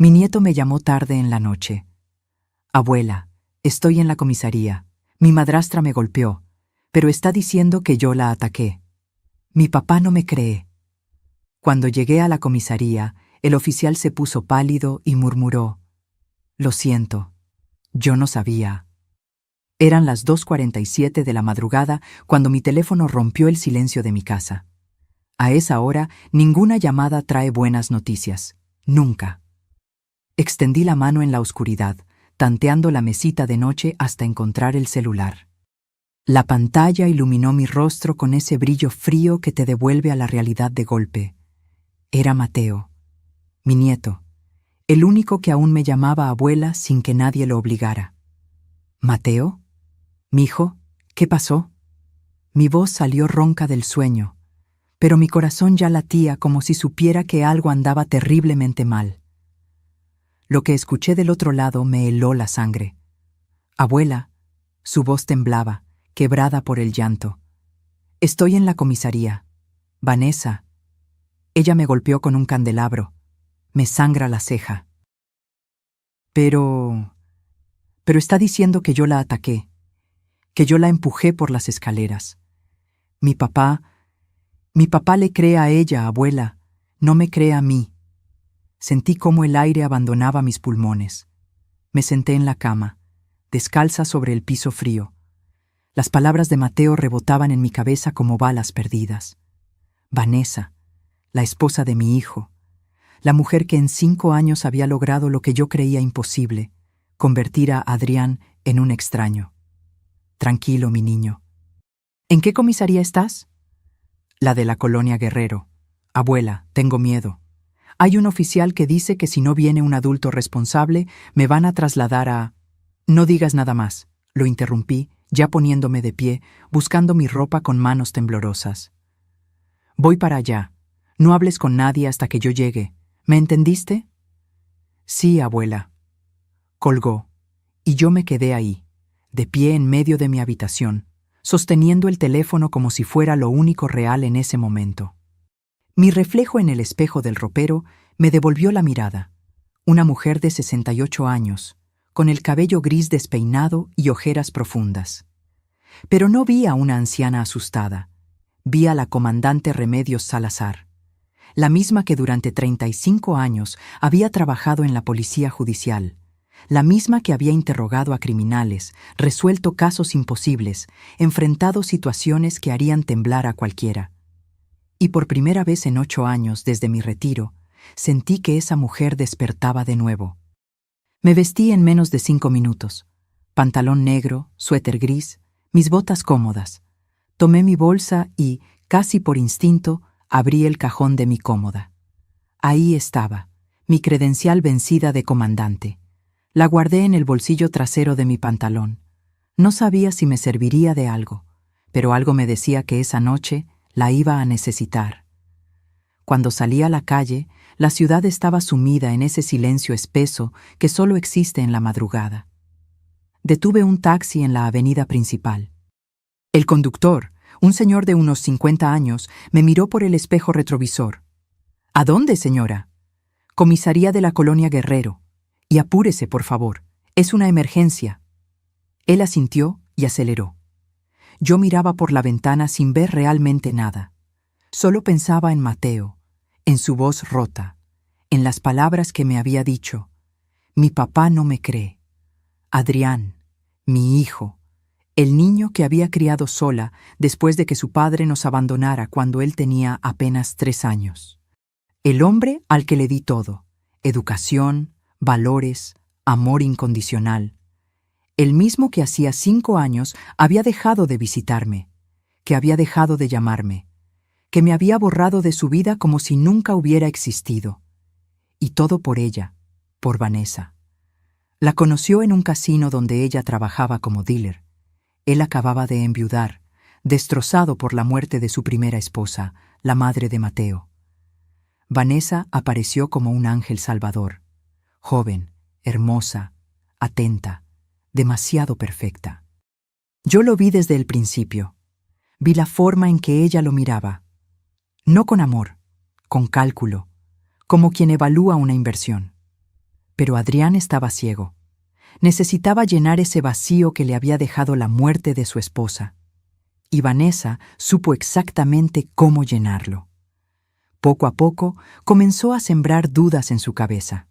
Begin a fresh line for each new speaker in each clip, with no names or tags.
Mi nieto me llamó tarde en la noche. Abuela, estoy en la comisaría. Mi madrastra me golpeó, pero está diciendo que yo la ataqué. Mi papá no me cree. Cuando llegué a la comisaría, el oficial se puso pálido y murmuró: «Lo siento, yo no sabía». Eran las 2:47 de la madrugada cuando mi teléfono rompió el silencio de mi casa. A esa hora, ninguna llamada trae buenas noticias. Nunca. Extendí la mano en la oscuridad, tanteando la mesita de noche hasta encontrar el celular. La pantalla iluminó mi rostro con ese brillo frío que te devuelve a la realidad de golpe. Era Mateo, mi nieto, el único que aún me llamaba abuela sin que nadie lo obligara. «¿Mateo? Mijo, ¿qué pasó?» Mi voz salió ronca del sueño, pero mi corazón ya latía como si supiera que algo andaba terriblemente mal. Lo que escuché del otro lado me heló la sangre. «Abuela», su voz temblaba, quebrada por el llanto. «Estoy en la comisaría. Vanessa». Ella me golpeó con un candelabro. Me sangra la ceja. Pero está diciendo que yo la ataqué, que yo la empujé por las escaleras. Mi papá le cree a ella, abuela, no me cree a mí». Sentí cómo el aire abandonaba mis pulmones. Me senté en la cama, descalza sobre el piso frío. Las palabras de Mateo rebotaban en mi cabeza como balas perdidas. Vanessa, la esposa de mi hijo, la mujer que en 5 años había logrado lo que yo creía imposible, convertir a Adrián en un extraño. «Tranquilo, mi niño». «¿En qué comisaría estás?» «La de la Colonia Guerrero. Abuela, tengo miedo. Hay un oficial que dice que si no viene un adulto responsable, me van a trasladar a...». «No digas nada más», lo interrumpí, ya poniéndome de pie, buscando mi ropa con manos temblorosas. «Voy para allá. No hables con nadie hasta que yo llegue. ¿Me entendiste?» «Sí, abuela». Colgó, y yo me quedé ahí, de pie en medio de mi habitación, sosteniendo el teléfono como si fuera lo único real en ese momento. Mi reflejo en el espejo del ropero me devolvió la mirada. Una mujer de 68 años, con el cabello gris despeinado y ojeras profundas. Pero no vi a una anciana asustada. Vi a la comandante Remedios Salazar, la misma que durante 35 años había trabajado en la policía judicial, la misma que había interrogado a criminales, resuelto casos imposibles, enfrentado situaciones que harían temblar a cualquiera. Y por primera vez en 8 años desde mi retiro, sentí que esa mujer despertaba de nuevo. Me vestí en menos de 5 minutos. Pantalón negro, suéter gris, mis botas cómodas. Tomé mi bolsa y, casi por instinto, abrí el cajón de mi cómoda. Ahí estaba, mi credencial vencida de comandante. La guardé en el bolsillo trasero de mi pantalón. No sabía si me serviría de algo, pero algo me decía que esa noche la iba a necesitar. Cuando salí a la calle, la ciudad estaba sumida en ese silencio espeso que solo existe en la madrugada. Detuve un taxi en la avenida principal. El conductor, un señor de unos 50 años, me miró por el espejo retrovisor. «¿A dónde, señora?» «Comisaría de la Colonia Guerrero. Y apúrese, por favor. Es una emergencia». Él asintió y aceleró. Yo miraba por la ventana sin ver realmente nada. Solo pensaba en Mateo, en su voz rota, en las palabras que me había dicho. Mi papá no me cree. Adrián, mi hijo, el niño que había criado sola después de que su padre nos abandonara cuando él tenía apenas 3 años. El hombre al que le di todo: educación, valores, amor incondicional. El mismo que hacía 5 años había dejado de visitarme, que había dejado de llamarme, que me había borrado de su vida como si nunca hubiera existido. Y todo por ella, por Vanessa. La conoció en un casino donde ella trabajaba como dealer. Él acababa de enviudar, destrozado por la muerte de su primera esposa, la madre de Mateo. Vanessa apareció como un ángel salvador, joven, hermosa, atenta, demasiado perfecta. Yo lo vi desde el principio. Vi la forma en que ella lo miraba. No con amor, con cálculo, como quien evalúa una inversión. Pero Adrián estaba ciego. Necesitaba llenar ese vacío que le había dejado la muerte de su esposa. Y Vanessa supo exactamente cómo llenarlo. Poco a poco comenzó a sembrar dudas en su cabeza.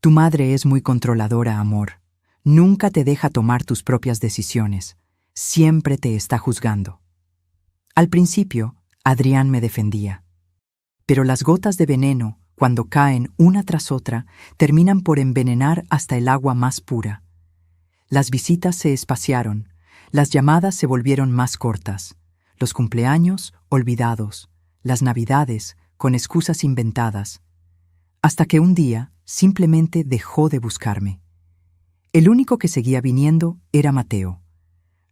Tu madre es muy controladora, amor. Nunca te deja tomar tus propias decisiones. Siempre te está juzgando. Al principio, Adrián me defendía. Pero las gotas de veneno, cuando caen una tras otra, terminan por envenenar hasta el agua más pura. Las visitas se espaciaron, las llamadas se volvieron más cortas, los cumpleaños olvidados, las navidades con excusas inventadas, hasta que un día simplemente dejó de buscarme. El único que seguía viniendo era Mateo.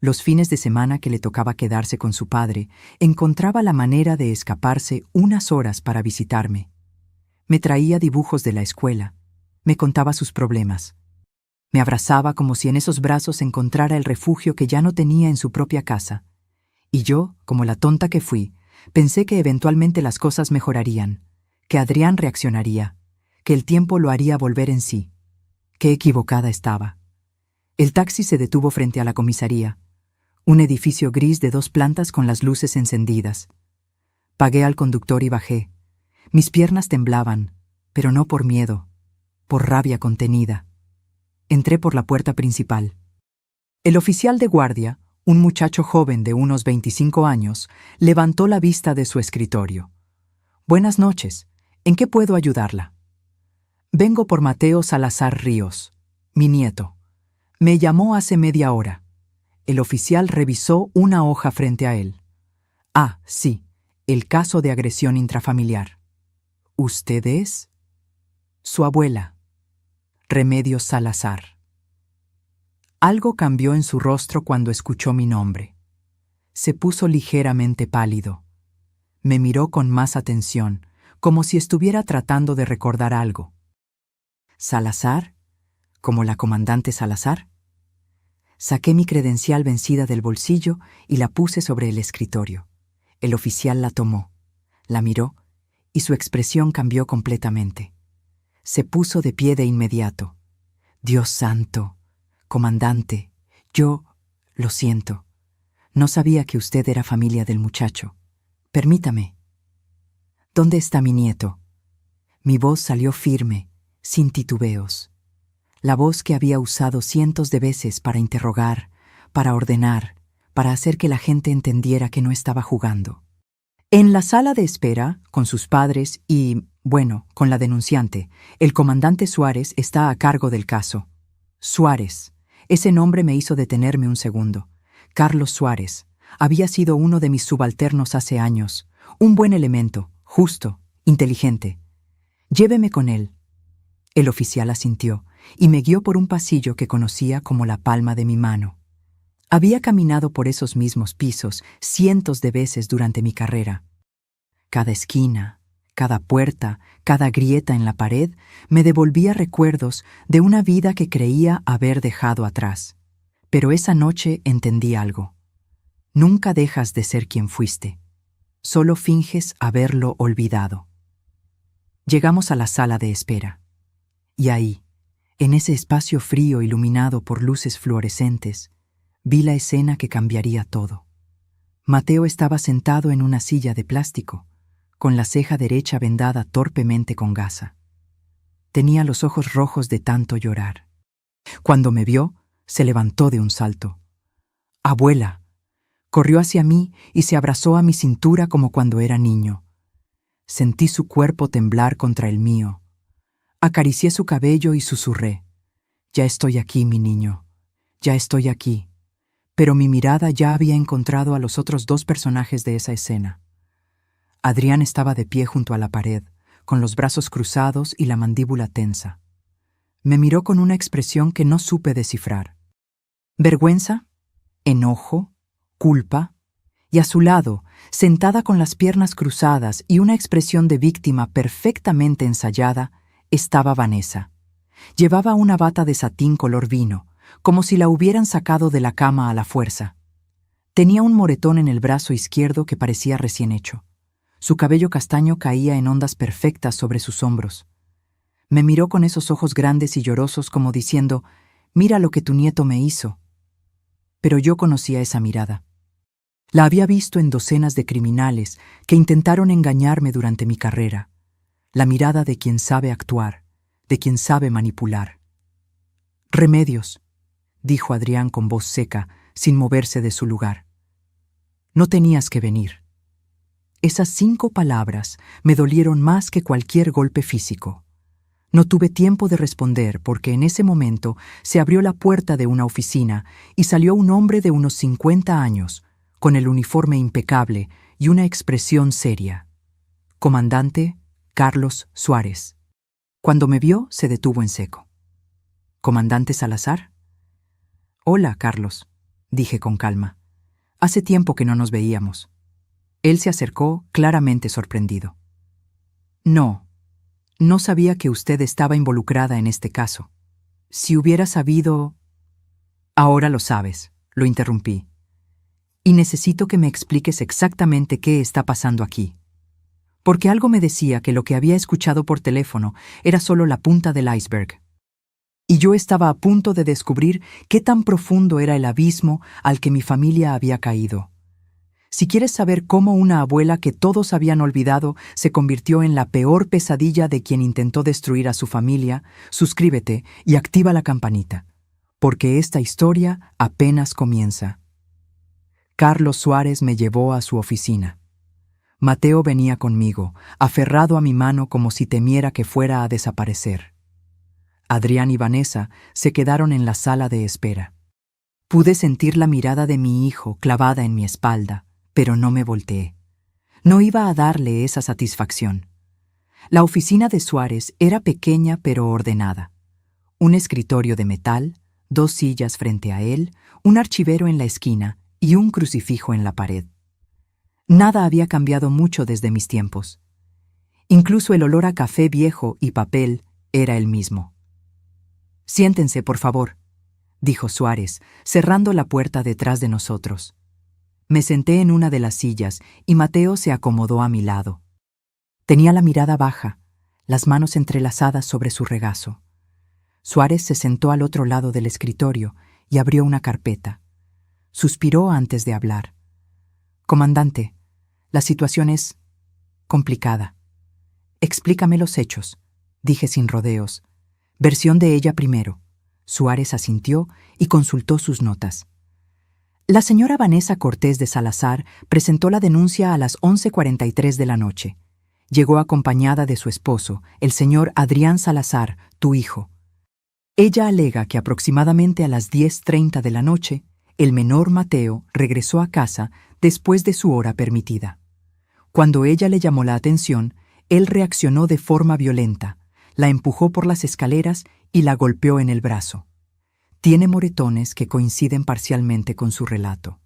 Los fines de semana que le tocaba quedarse con su padre, encontraba la manera de escaparse unas horas para visitarme. Me traía dibujos de la escuela, me contaba sus problemas. Me abrazaba como si en esos brazos encontrara el refugio que ya no tenía en su propia casa. Y yo, como la tonta que fui, pensé que eventualmente las cosas mejorarían, que Adrián reaccionaría, que el tiempo lo haría volver en sí. Qué equivocada estaba. El taxi se detuvo frente a la comisaría, un edificio gris de 2 plantas con las luces encendidas. Pagué al conductor y bajé. Mis piernas temblaban, pero no por miedo, por rabia contenida. Entré por la puerta principal. El oficial de guardia, un muchacho joven de unos 25 años, levantó la vista de su escritorio. Buenas noches. ¿En qué puedo ayudarla? Vengo por Mateo Salazar Ríos, mi nieto. Me llamó hace media hora. El oficial revisó una hoja frente a él. Ah, sí, el caso de agresión intrafamiliar. ¿Usted es? Su abuela, Remedios Salazar. Algo cambió en su rostro cuando escuchó mi nombre. Se puso ligeramente pálido. Me miró con más atención, como si estuviera tratando de recordar algo. ¿Salazar? ¿Como la comandante Salazar? Saqué mi credencial vencida del bolsillo y la puse sobre el escritorio. El oficial la tomó, la miró y su expresión cambió completamente. Se puso de pie de inmediato. Dios santo, comandante, yo lo siento. No sabía que usted era familia del muchacho. Permítame. ¿Dónde está mi nieto? Mi voz salió firme, sin titubeos. La voz que había usado cientos de veces para interrogar, para ordenar, para hacer que la gente entendiera que no estaba jugando. En la sala de espera, con sus padres y, bueno, con la denunciante, el comandante Suárez está a cargo del caso. Suárez. Ese nombre me hizo detenerme un segundo. Carlos Suárez. Había sido uno de mis subalternos hace años. Un buen elemento, justo, inteligente. Lléveme con él. El oficial asintió y me guió por un pasillo que conocía como la palma de mi mano. Había caminado por esos mismos pisos cientos de veces durante mi carrera. Cada esquina, cada puerta, cada grieta en la pared me devolvía recuerdos de una vida que creía haber dejado atrás. Pero esa noche entendí algo. Nunca dejas de ser quien fuiste. Solo finges haberlo olvidado. Llegamos a la sala de espera. Y ahí, en ese espacio frío iluminado por luces fluorescentes, vi la escena que cambiaría todo. Mateo estaba sentado en una silla de plástico, con la ceja derecha vendada torpemente con gasa. Tenía los ojos rojos de tanto llorar. Cuando me vio, se levantó de un salto. «Abuela», corrió hacia mí y se abrazó a mi cintura como cuando era niño. Sentí su cuerpo temblar contra el mío. Acaricié su cabello y susurré. «Ya estoy aquí, mi niño. Ya estoy aquí». Pero mi mirada ya había encontrado a los otros 2 personajes de esa escena. Adrián estaba de pie junto a la pared, con los brazos cruzados y la mandíbula tensa. Me miró con una expresión que no supe descifrar. Vergüenza, enojo, culpa, y a su lado, sentada con las piernas cruzadas y una expresión de víctima perfectamente ensayada, estaba Vanessa. Llevaba una bata de satín color vino, como si la hubieran sacado de la cama a la fuerza. Tenía un moretón en el brazo izquierdo que parecía recién hecho. Su cabello castaño caía en ondas perfectas sobre sus hombros. Me miró con esos ojos grandes y llorosos como diciendo, «Mira lo que tu nieto me hizo». Pero yo conocía esa mirada. La había visto en docenas de criminales que intentaron engañarme durante mi carrera. La mirada de quien sabe actuar, de quien sabe manipular. «Remedios», dijo Adrián con voz seca, sin moverse de su lugar. «No tenías que venir». Esas 5 palabras me dolieron más que cualquier golpe físico. No tuve tiempo de responder porque en ese momento se abrió la puerta de una oficina y salió un hombre de unos 50 años, con el uniforme impecable y una expresión seria. Comandante Carlos Suárez. Cuando me vio, se detuvo en seco. «¿Comandante Salazar?» «Hola, Carlos», dije con calma. «Hace tiempo que no nos veíamos». Él se acercó, claramente sorprendido. No sabía que usted estaba involucrada en este caso. Si hubiera sabido... Ahora lo sabes, lo interrumpí. Y necesito que me expliques exactamente qué está pasando aquí. Porque algo me decía que lo que había escuchado por teléfono era solo la punta del iceberg. Y yo estaba a punto de descubrir qué tan profundo era el abismo al que mi familia había caído. Si quieres saber cómo una abuela que todos habían olvidado se convirtió en la peor pesadilla de quien intentó destruir a su familia, suscríbete y activa la campanita, porque esta historia apenas comienza. Carlos Suárez me llevó a su oficina. Mateo venía conmigo, aferrado a mi mano como si temiera que fuera a desaparecer. Adrián y Vanessa se quedaron en la sala de espera. Pude sentir la mirada de mi hijo clavada en mi espalda, pero no me volteé. No iba a darle esa satisfacción. La oficina de Suárez era pequeña pero ordenada. Un escritorio de metal, 2 sillas frente a él, un archivero en la esquina y un crucifijo en la pared. Nada había cambiado mucho desde mis tiempos. Incluso el olor a café viejo y papel era el mismo. «Siéntense, por favor», dijo Suárez, cerrando la puerta detrás de nosotros. Me senté en una de las sillas y Mateo se acomodó a mi lado. Tenía la mirada baja, las manos entrelazadas sobre su regazo. Suárez se sentó al otro lado del escritorio y abrió una carpeta. Suspiró antes de hablar. «Comandante, la situación es complicada. Explícame los hechos», dije sin rodeos. «Versión de ella primero». Suárez asintió y consultó sus notas. La señora Vanessa Cortés de Salazar presentó la denuncia a las 11:43 de la noche. Llegó acompañada de su esposo, el señor Adrián Salazar, tu hijo. Ella alega que aproximadamente a las 10:30 de la noche, el menor Mateo regresó a casa después de su hora permitida. Cuando ella le llamó la atención, él reaccionó de forma violenta, la empujó por las escaleras y la golpeó en el brazo. Tiene moretones que coinciden parcialmente con su relato.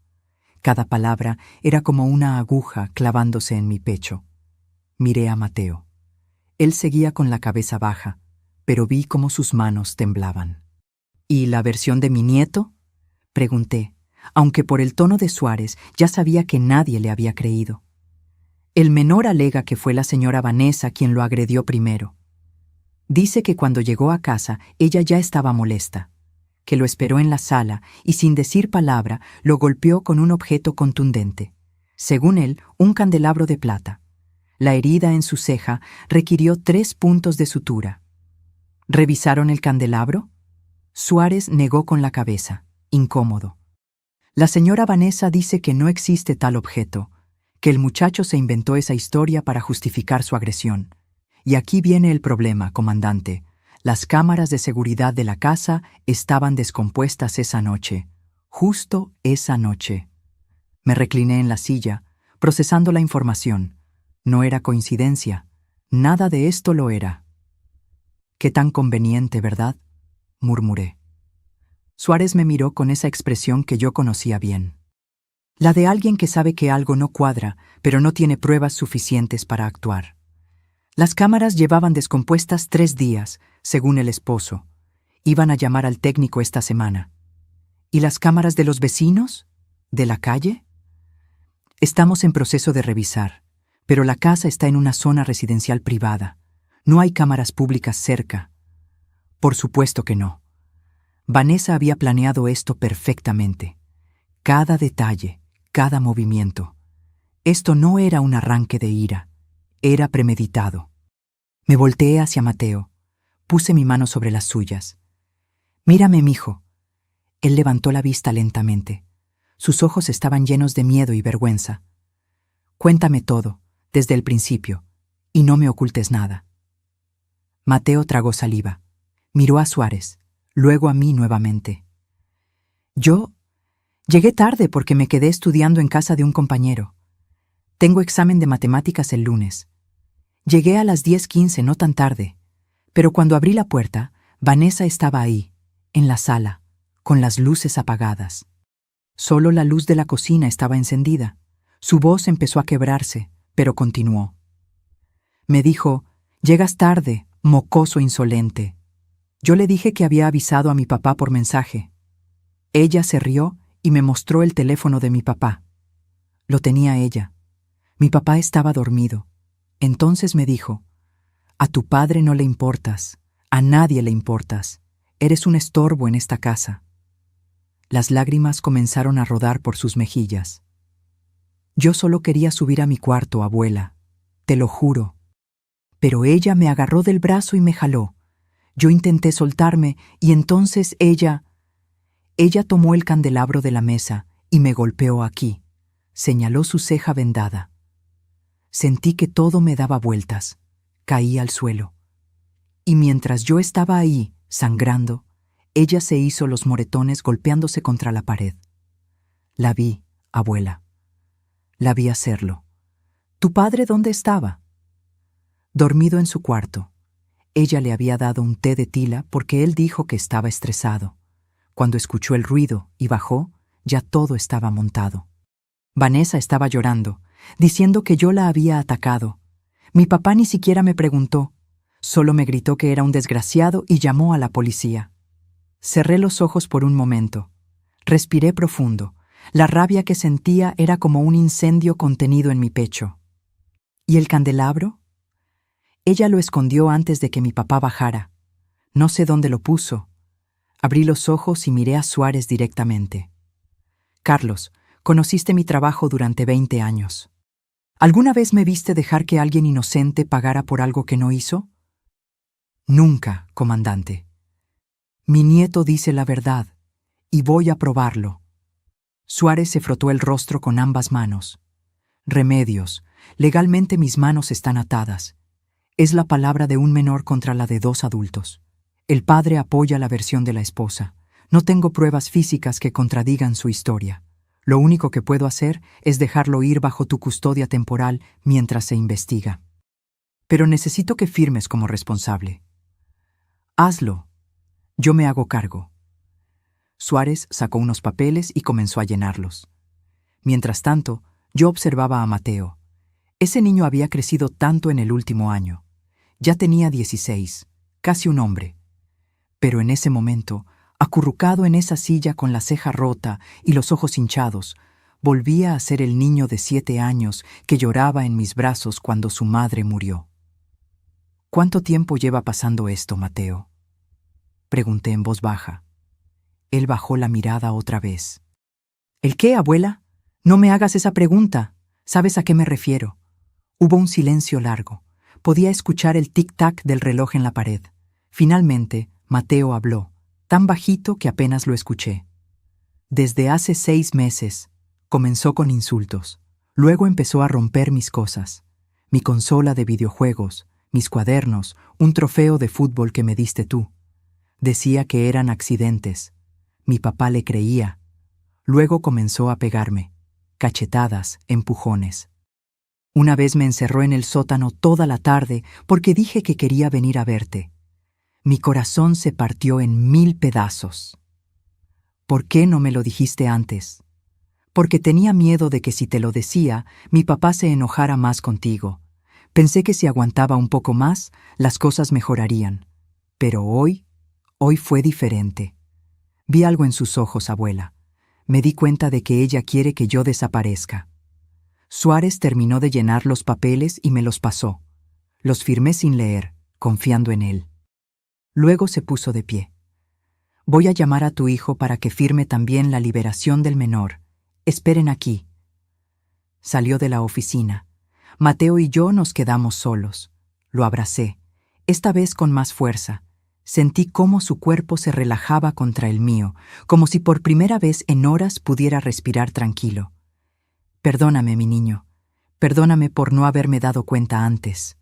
Cada palabra era como una aguja clavándose en mi pecho. Miré a Mateo. Él seguía con la cabeza baja, pero vi cómo sus manos temblaban. «¿Y la versión de mi nieto?», pregunté, aunque por el tono de Suárez ya sabía que nadie le había creído. El menor alega que fue la señora Vanessa quien lo agredió primero. Dice que cuando llegó a casa ella ya estaba molesta, que lo esperó en la sala y sin decir palabra lo golpeó con un objeto contundente, según él, un candelabro de plata. La herida en su ceja requirió 3 puntos de sutura. ¿Revisaron el candelabro? Suárez negó con la cabeza, incómodo. La señora Vanessa dice que no existe tal objeto, que el muchacho se inventó esa historia para justificar su agresión. Y aquí viene el problema, comandante. Las cámaras de seguridad de la casa estaban descompuestas esa noche, justo esa noche. Me recliné en la silla, procesando la información. No era coincidencia, nada de esto lo era. «Qué tan conveniente, ¿verdad?», murmuré. Suárez me miró con esa expresión que yo conocía bien. La de alguien que sabe que algo no cuadra, pero no tiene pruebas suficientes para actuar. Las cámaras llevaban descompuestas 3 días, según el esposo. Iban a llamar al técnico esta semana. ¿Y las cámaras de los vecinos? ¿De la calle? Estamos en proceso de revisar, pero la casa está en una zona residencial privada. No hay cámaras públicas cerca. Por supuesto que no. Vanessa había planeado esto perfectamente. Cada detalle, cada movimiento. Esto no era un arranque de ira, era premeditado. Me volteé hacia Mateo. Puse mi mano sobre las suyas. «Mírame, mijo». Él levantó la vista lentamente. Sus ojos estaban llenos de miedo y vergüenza. «Cuéntame todo, desde el principio, y no me ocultes nada». Mateo tragó saliva. Miró a Suárez, luego a mí nuevamente. «Yo llegué tarde porque me quedé estudiando en casa de un compañero. Tengo examen de matemáticas el lunes. Llegué a las 10:15, no tan tarde, pero cuando abrí la puerta, Vanessa estaba ahí, en la sala, con las luces apagadas. Solo la luz de la cocina estaba encendida. Su voz empezó a quebrarse, pero continuó. Me dijo: «Llegas tarde, mocoso insolente». Yo le dije que había avisado a mi papá por mensaje. Ella se rió y me mostró el teléfono de mi papá. Lo tenía ella. Mi papá estaba dormido. Entonces me dijo: «A tu padre no le importas, a nadie le importas. Eres un estorbo en esta casa». Las lágrimas comenzaron a rodar por sus mejillas. Yo solo quería subir a mi cuarto, abuela, te lo juro. Pero ella me agarró del brazo y me jaló. Yo intenté soltarme y entonces ella tomó el candelabro de la mesa y me golpeó aquí. Señaló su ceja vendada. Sentí que todo me daba vueltas. Caí al suelo. Y mientras yo estaba ahí, sangrando, ella se hizo los moretones golpeándose contra la pared. La vi, abuela. La vi hacerlo. ¿Tu padre dónde estaba? Dormido en su cuarto. Ella le había dado un té de tila porque él dijo que estaba estresado. Cuando escuchó el ruido y bajó, ya todo estaba montado. Vanessa estaba llorando, diciendo que yo la había atacado. Mi papá ni siquiera me preguntó, solo me gritó que era un desgraciado y llamó a la policía. Cerré los ojos por un momento. Respiré profundo. La rabia que sentía era como un incendio contenido en mi pecho. ¿Y el candelabro? Ella lo escondió antes de que mi papá bajara. No sé dónde lo puso. Abrí los ojos y miré a Suárez directamente. Carlos, conociste mi trabajo durante 20 años. ¿Alguna vez me viste dejar que alguien inocente pagara por algo que no hizo? Nunca, comandante. Mi nieto dice la verdad, y voy a probarlo. Suárez se frotó el rostro con ambas manos. Remedios. Legalmente mis manos están atadas. Es la palabra de un menor contra la de 2 adultos. El padre apoya la versión de la esposa. No tengo pruebas físicas que contradigan su historia. Lo único que puedo hacer es dejarlo ir bajo tu custodia temporal mientras se investiga. Pero necesito que firmes como responsable. Hazlo. Yo me hago cargo. Suárez sacó unos papeles y comenzó a llenarlos. Mientras tanto, yo observaba a Mateo. Ese niño había crecido tanto en el último año. Ya tenía 16, casi un hombre. Pero en ese momento, acurrucado en esa silla con la ceja rota y los ojos hinchados, volvía a ser el niño de 7 años que lloraba en mis brazos cuando su madre murió. ¿Cuánto tiempo lleva pasando esto, Mateo?, pregunté en voz baja. Él bajó la mirada otra vez. ¿El qué, abuela? No me hagas esa pregunta. ¿Sabes a qué me refiero? Hubo un silencio largo. Podía escuchar el tic-tac del reloj en la pared. Finalmente, Mateo habló, tan bajito que apenas lo escuché. Desde hace 6 meses, comenzó con insultos. Luego empezó a romper mis cosas. Mi consola de videojuegos, mis cuadernos, un trofeo de fútbol que me diste tú. Decía que eran accidentes. Mi papá le creía. Luego comenzó a pegarme. Cachetadas, empujones. Una vez me encerró en el sótano toda la tarde porque dije que quería venir a verte. Mi corazón se partió en 1000 pedazos. ¿Por qué no me lo dijiste antes? Porque tenía miedo de que si te lo decía, mi papá se enojara más contigo. Pensé que si aguantaba un poco más, las cosas mejorarían. Pero hoy fue diferente. Vi algo en sus ojos, abuela. Me di cuenta de que ella quiere que yo desaparezca. Suárez terminó de llenar los papeles y me los pasó. Los firmé sin leer, confiando en él. Luego se puso de pie. Voy a llamar a tu hijo para que firme también la liberación del menor. Esperen aquí. Salió de la oficina. Mateo y yo nos quedamos solos. Lo abracé, esta vez con más fuerza. Sentí cómo su cuerpo se relajaba contra el mío, como si por primera vez en horas pudiera respirar tranquilo. Perdóname, mi niño. Perdóname por no haberme dado cuenta antes.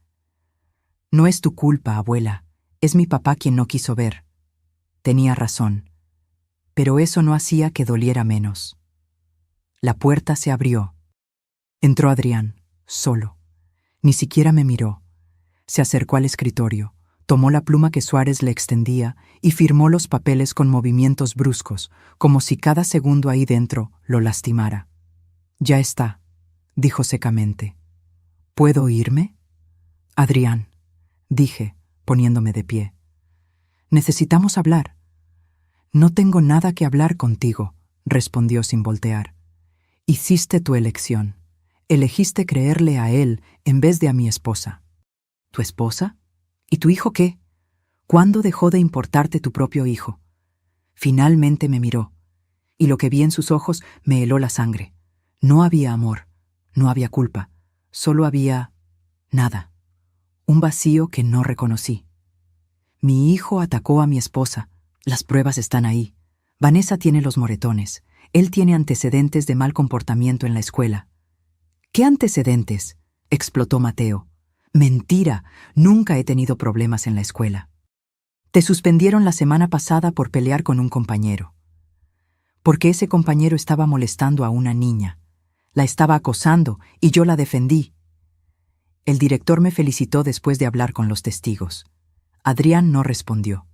No es tu culpa, abuela. Es mi papá quien no quiso ver. Tenía razón. Pero eso no hacía que doliera menos. La puerta se abrió. Entró Adrián, solo. Ni siquiera me miró. Se acercó al escritorio, tomó la pluma que Suárez le extendía y firmó los papeles con movimientos bruscos, como si cada segundo ahí dentro lo lastimara. Ya está, dijo secamente. ¿Puedo irme? Adrián, dije, poniéndome de pie. Necesitamos hablar. No tengo nada que hablar contigo, respondió sin voltear. Hiciste tu elección. Elegiste creerle a él en vez de a mi esposa. ¿Tu esposa? ¿Y tu hijo qué? ¿Cuándo dejó de importarte tu propio hijo? Finalmente me miró, y lo que vi en sus ojos me heló la sangre. No había amor, no había culpa, solo había nada. Un vacío que no reconocí. Mi hijo atacó a mi esposa. Las pruebas están ahí. Vanessa tiene los moretones. Él tiene antecedentes de mal comportamiento en la escuela. ¿Qué antecedentes?, explotó Mateo. Mentira, nunca he tenido problemas en la escuela. Te suspendieron la semana pasada por pelear con un compañero. Porque ese compañero estaba molestando a una niña. La estaba acosando y yo la defendí. El director me felicitó después de hablar con los testigos. Adrián no respondió.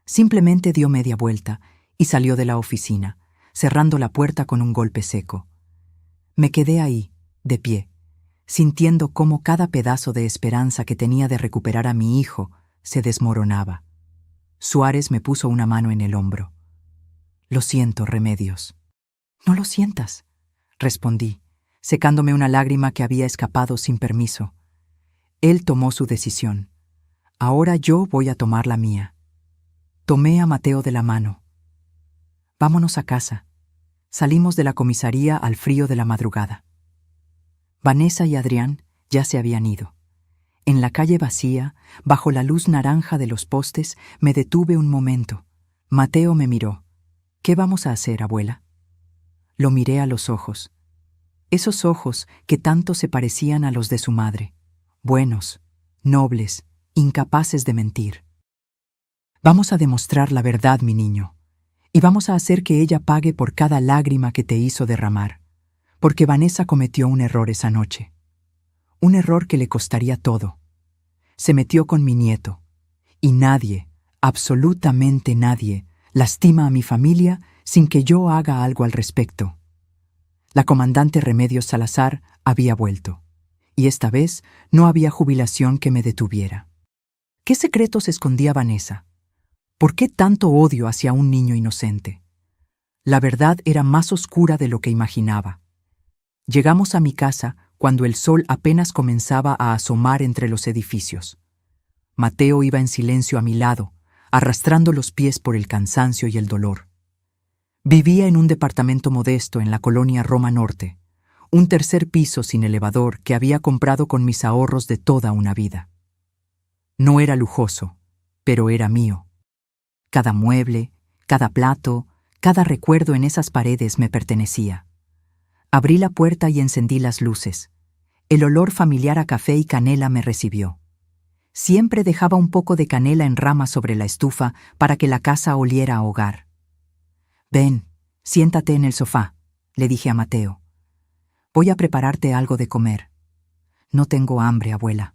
Simplemente dio media vuelta y salió de la oficina, cerrando la puerta con un golpe seco. Me quedé ahí, de pie, sintiendo cómo cada pedazo de esperanza que tenía de recuperar a mi hijo se desmoronaba. Suárez me puso una mano en el hombro. Lo siento, Remedios. No lo sientas, respondí, secándome una lágrima que había escapado sin permiso. Él tomó su decisión. Ahora yo voy a tomar la mía. Tomé a Mateo de la mano. Vámonos a casa. Salimos de la comisaría al frío de la madrugada. Vanessa y Adrián ya se habían ido. En la calle vacía, bajo la luz naranja de los postes, me detuve un momento. Mateo me miró. ¿Qué vamos a hacer, abuela? Lo miré a los ojos. Esos ojos que tanto se parecían a los de su madre. Buenos, nobles, incapaces de mentir. Vamos a demostrar la verdad, mi niño, y vamos a hacer que ella pague por cada lágrima que te hizo derramar, porque Vanessa cometió un error esa noche. Un error que le costaría todo. Se metió con mi nieto, y nadie, absolutamente nadie, lastima a mi familia sin que yo haga algo al respecto. La comandante Remedios Salazar había vuelto, y esta vez no había jubilación que me detuviera. ¿Qué secretos escondía Vanessa? ¿Por qué tanto odio hacia un niño inocente? La verdad era más oscura de lo que imaginaba. Llegamos a mi casa cuando el sol apenas comenzaba a asomar entre los edificios. Mateo iba en silencio a mi lado, arrastrando los pies por el cansancio y el dolor. Vivía en un departamento modesto en la colonia Roma Norte, un tercer piso sin elevador que había comprado con mis ahorros de toda una vida. No era lujoso, pero era mío. Cada mueble, cada plato, cada recuerdo en esas paredes me pertenecía. Abrí la puerta y encendí las luces. El olor familiar a café y canela me recibió. Siempre dejaba un poco de canela en rama sobre la estufa para que la casa oliera a hogar. «Ven, siéntate en el sofá», le dije a Mateo. «Voy a prepararte algo de comer». «No tengo hambre, abuela».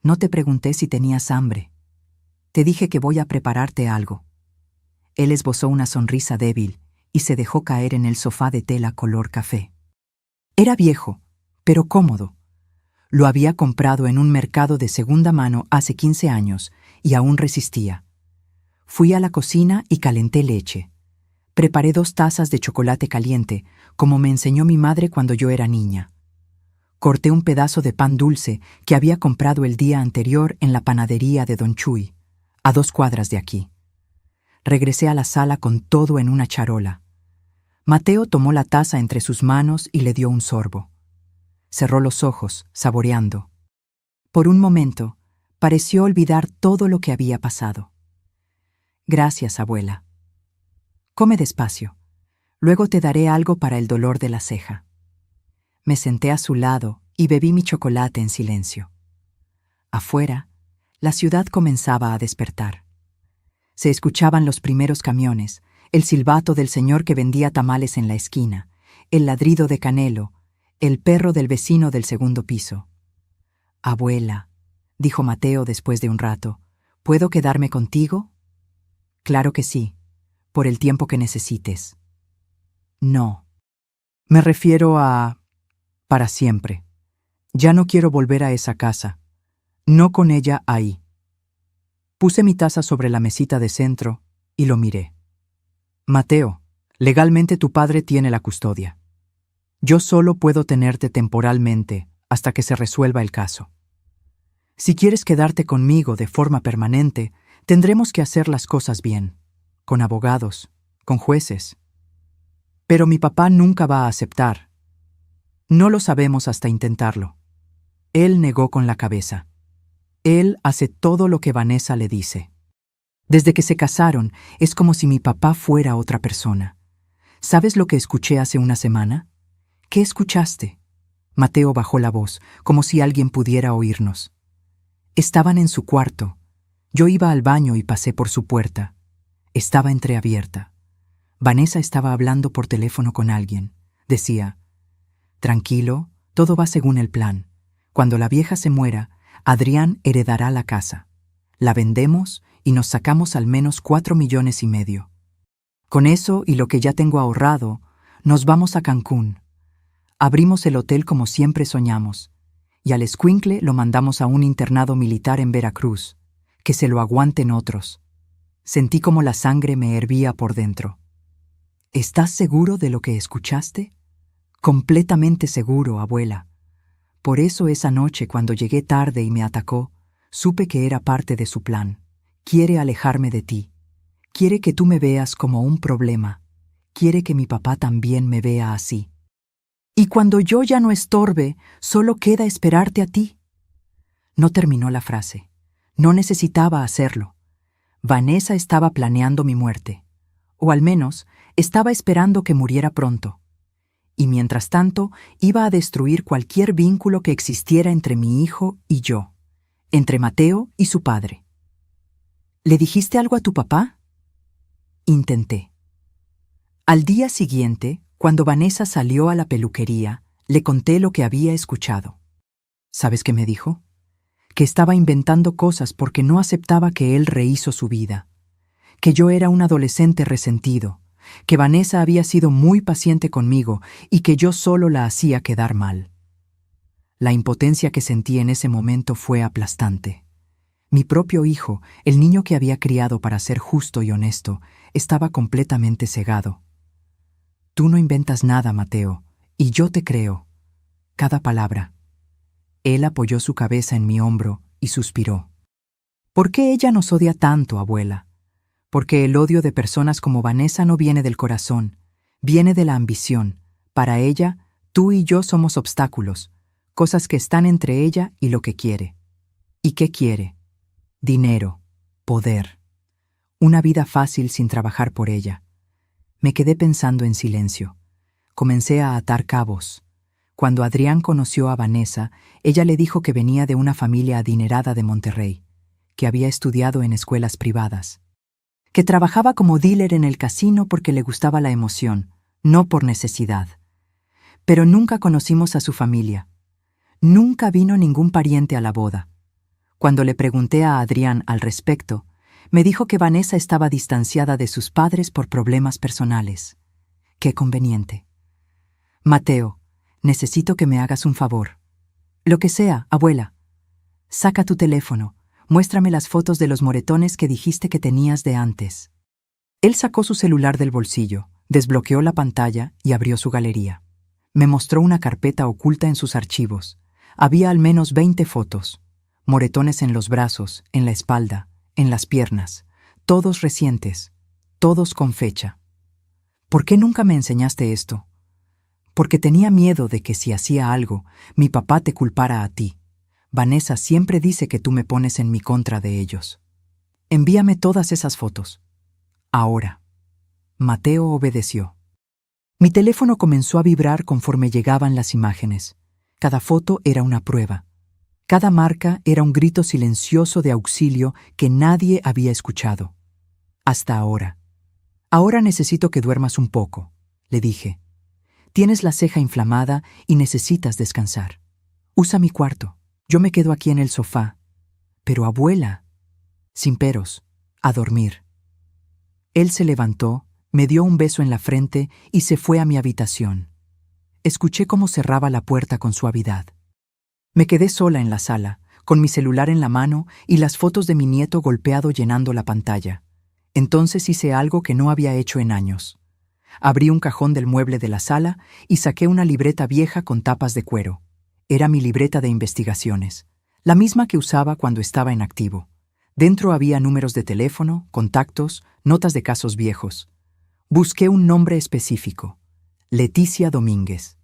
«No te pregunté si tenías hambre. Te dije que voy a prepararte algo». Él esbozó una sonrisa débil y se dejó caer en el sofá de tela color café. Era viejo, pero cómodo. Lo había comprado en un mercado de segunda mano hace 15 años y aún resistía. Fui a la cocina y calenté leche. Preparé 2 tazas de chocolate caliente, como me enseñó mi madre cuando yo era niña. Corté un pedazo de pan dulce que había comprado el día anterior en la panadería de Don Chuy, a 2 cuadras de aquí. Regresé a la sala con todo en una charola. Mateo tomó la taza entre sus manos y le dio un sorbo. Cerró los ojos, saboreando. Por un momento, pareció olvidar todo lo que había pasado. Gracias, abuela. Come despacio. Luego te daré algo para el dolor de la ceja. Me senté a su lado y bebí mi chocolate en silencio. Afuera, la ciudad comenzaba a despertar. Se escuchaban los primeros camiones, el silbato del señor que vendía tamales en la esquina, el ladrido de Canelo, el perro del vecino del segundo piso. «Abuela», dijo Mateo después de un rato, «¿puedo quedarme contigo?» «Claro que sí, por el tiempo que necesites». «No. Me refiero a... para siempre. Ya no quiero volver a esa casa. No con ella ahí». Puse mi taza sobre la mesita de centro y lo miré. «Mateo, legalmente tu padre tiene la custodia. Yo solo puedo tenerte temporalmente hasta que se resuelva el caso. Si quieres quedarte conmigo de forma permanente, tendremos que hacer las cosas bien, con abogados, con jueces. Pero mi papá nunca va a aceptar. No lo sabemos hasta intentarlo». Él negó con la cabeza. Él hace todo lo que Vanessa le dice. Desde que se casaron, es como si mi papá fuera otra persona. ¿Sabes lo que escuché hace una semana? ¿Qué escuchaste? Mateo bajó la voz, como si alguien pudiera oírnos. Estaban en su cuarto. Yo iba al baño y pasé por su puerta. Estaba entreabierta. Vanessa estaba hablando por teléfono con alguien. Decía: «Tranquilo, todo va según el plan. Cuando la vieja se muera, Adrián heredará la casa. La vendemos y nos sacamos al menos 4,5 millones. Con eso y lo que ya tengo ahorrado, nos vamos a Cancún. Abrimos el hotel como siempre soñamos, y al escuincle lo mandamos a un internado militar en Veracruz. Que se lo aguanten otros». Sentí como la sangre me hervía por dentro. «¿Estás seguro de lo que escuchaste?» «Completamente seguro, abuela. Por eso esa noche, cuando llegué tarde y me atacó, supe que era parte de su plan. Quiere alejarme de ti. Quiere que tú me veas como un problema. Quiere que mi papá también me vea así. Y cuando yo ya no estorbe, solo queda esperarte a ti». No terminó la frase. No necesitaba hacerlo. Vanessa estaba planeando mi muerte. O al menos, estaba esperando que muriera pronto. Y mientras tanto, iba a destruir cualquier vínculo que existiera entre mi hijo y yo, entre Mateo y su padre. «¿Le dijiste algo a tu papá?» Intenté. Al día siguiente, cuando Vanessa salió a la peluquería, le conté lo que había escuchado. ¿Sabes qué me dijo? Que estaba inventando cosas porque no aceptaba que él rehizo su vida, que yo era un adolescente resentido, que Vanessa había sido muy paciente conmigo y que yo solo la hacía quedar mal. La impotencia que sentí en ese momento fue aplastante. Mi propio hijo, el niño que había criado para ser justo y honesto, estaba completamente cegado. «Tú no inventas nada, Mateo, y yo te creo. Cada palabra». Él apoyó su cabeza en mi hombro y suspiró. «¿Por qué ella nos odia tanto, abuela? Porque el odio de personas como Vanessa no viene del corazón, viene de la ambición. Para ella, tú y yo somos obstáculos, cosas que están entre ella y lo que quiere». ¿Y qué quiere? Dinero, poder, una vida fácil sin trabajar por ella. Me quedé pensando en silencio. Comencé a atar cabos. Cuando Adrián conoció a Vanessa, ella le dijo que venía de una familia adinerada de Monterrey, que había estudiado en escuelas privadas, que trabajaba como dealer en el casino porque le gustaba la emoción, no por necesidad. Pero nunca conocimos a su familia. Nunca vino ningún pariente a la boda. Cuando le pregunté a Adrián al respecto, me dijo que Vanessa estaba distanciada de sus padres por problemas personales. Qué conveniente. «Mateo, necesito que me hagas un favor». «Lo que sea, abuela». «Saca tu teléfono. Muéstrame las fotos de los moretones que dijiste que tenías de antes». Él sacó su celular del bolsillo, desbloqueó la pantalla y abrió su galería. Me mostró una carpeta oculta en sus archivos. Había al menos 20 fotos. Moretones en los brazos, en la espalda, en las piernas. Todos recientes, todos con fecha. ¿Por qué nunca me enseñaste esto? Porque tenía miedo de que si hacía algo, mi papá te culpara a ti. Vanessa siempre dice que tú me pones en mi contra de ellos. Envíame todas esas fotos. Ahora. Mateo obedeció. Mi teléfono comenzó a vibrar conforme llegaban las imágenes. Cada foto era una prueba. Cada marca era un grito silencioso de auxilio que nadie había escuchado. Hasta ahora. Ahora necesito que duermas un poco, le dije. Tienes la ceja inflamada y necesitas descansar. Usa mi cuarto. Yo me quedo aquí en el sofá. Pero abuela, sin peros, a dormir. Él se levantó, me dio un beso en la frente y se fue a mi habitación. Escuché cómo cerraba la puerta con suavidad. Me quedé sola en la sala, con mi celular en la mano y las fotos de mi nieto golpeado llenando la pantalla. Entonces hice algo que no había hecho en años. Abrí un cajón del mueble de la sala y saqué una libreta vieja con tapas de cuero. Era mi libreta de investigaciones, la misma que usaba cuando estaba en activo. Dentro había números de teléfono, contactos, notas de casos viejos. Busqué un nombre específico: Leticia Domínguez.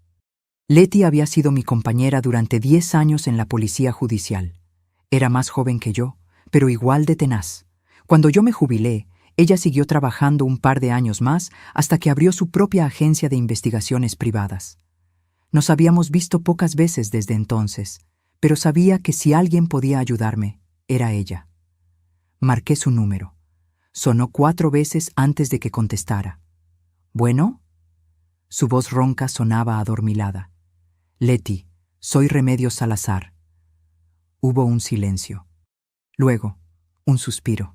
Leti había sido mi compañera durante 10 años en la policía judicial. Era más joven que yo, pero igual de tenaz. Cuando yo me jubilé, ella siguió trabajando un par de años más hasta que abrió su propia agencia de investigaciones privadas. Nos habíamos visto pocas veces desde entonces, pero sabía que si alguien podía ayudarme, era ella. Marqué su número. Sonó 4 veces antes de que contestara. ¿Bueno? Su voz ronca sonaba adormilada. Leti, soy Remedios Salazar. Hubo un silencio. Luego, un suspiro.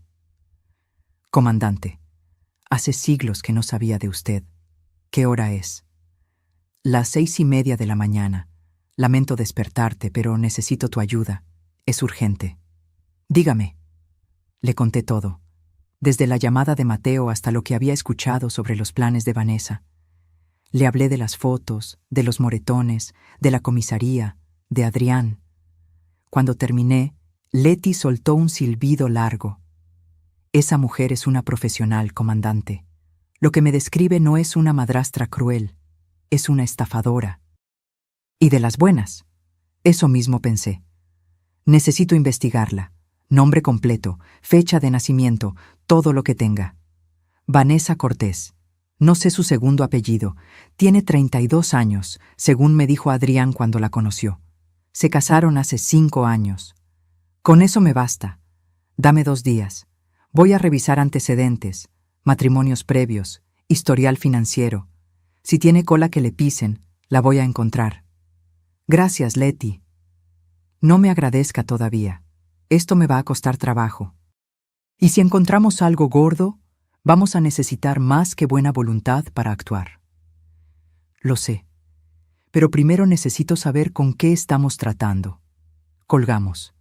Comandante, hace siglos que no sabía de usted. ¿Qué hora es? Las 6:30 de la mañana. Lamento despertarte, pero necesito tu ayuda. Es urgente. Dígame. Le conté todo, desde la llamada de Mateo hasta lo que había escuchado sobre los planes de Vanessa. Le hablé de las fotos, de los moretones, de la comisaría, de Adrián. Cuando terminé, Leti soltó un silbido largo. Esa mujer es una profesional, comandante. Lo que me describe no es una madrastra cruel, es una estafadora. Y de las buenas. Eso mismo pensé. Necesito investigarla. Nombre completo, fecha de nacimiento, todo lo que tenga. Vanessa Cortés. No sé su segundo apellido. Tiene 32 años, según me dijo Adrián cuando la conoció. Se casaron hace 5 años. Con eso me basta. Dame 2 días. Voy a revisar antecedentes, matrimonios previos, historial financiero. Si tiene cola que le pisen, la voy a encontrar. Gracias, Leti. No me agradezca todavía. Esto me va a costar trabajo. Y si encontramos algo gordo, vamos a necesitar más que buena voluntad para actuar. Lo sé. Pero primero necesito saber con qué estamos tratando. Colgamos.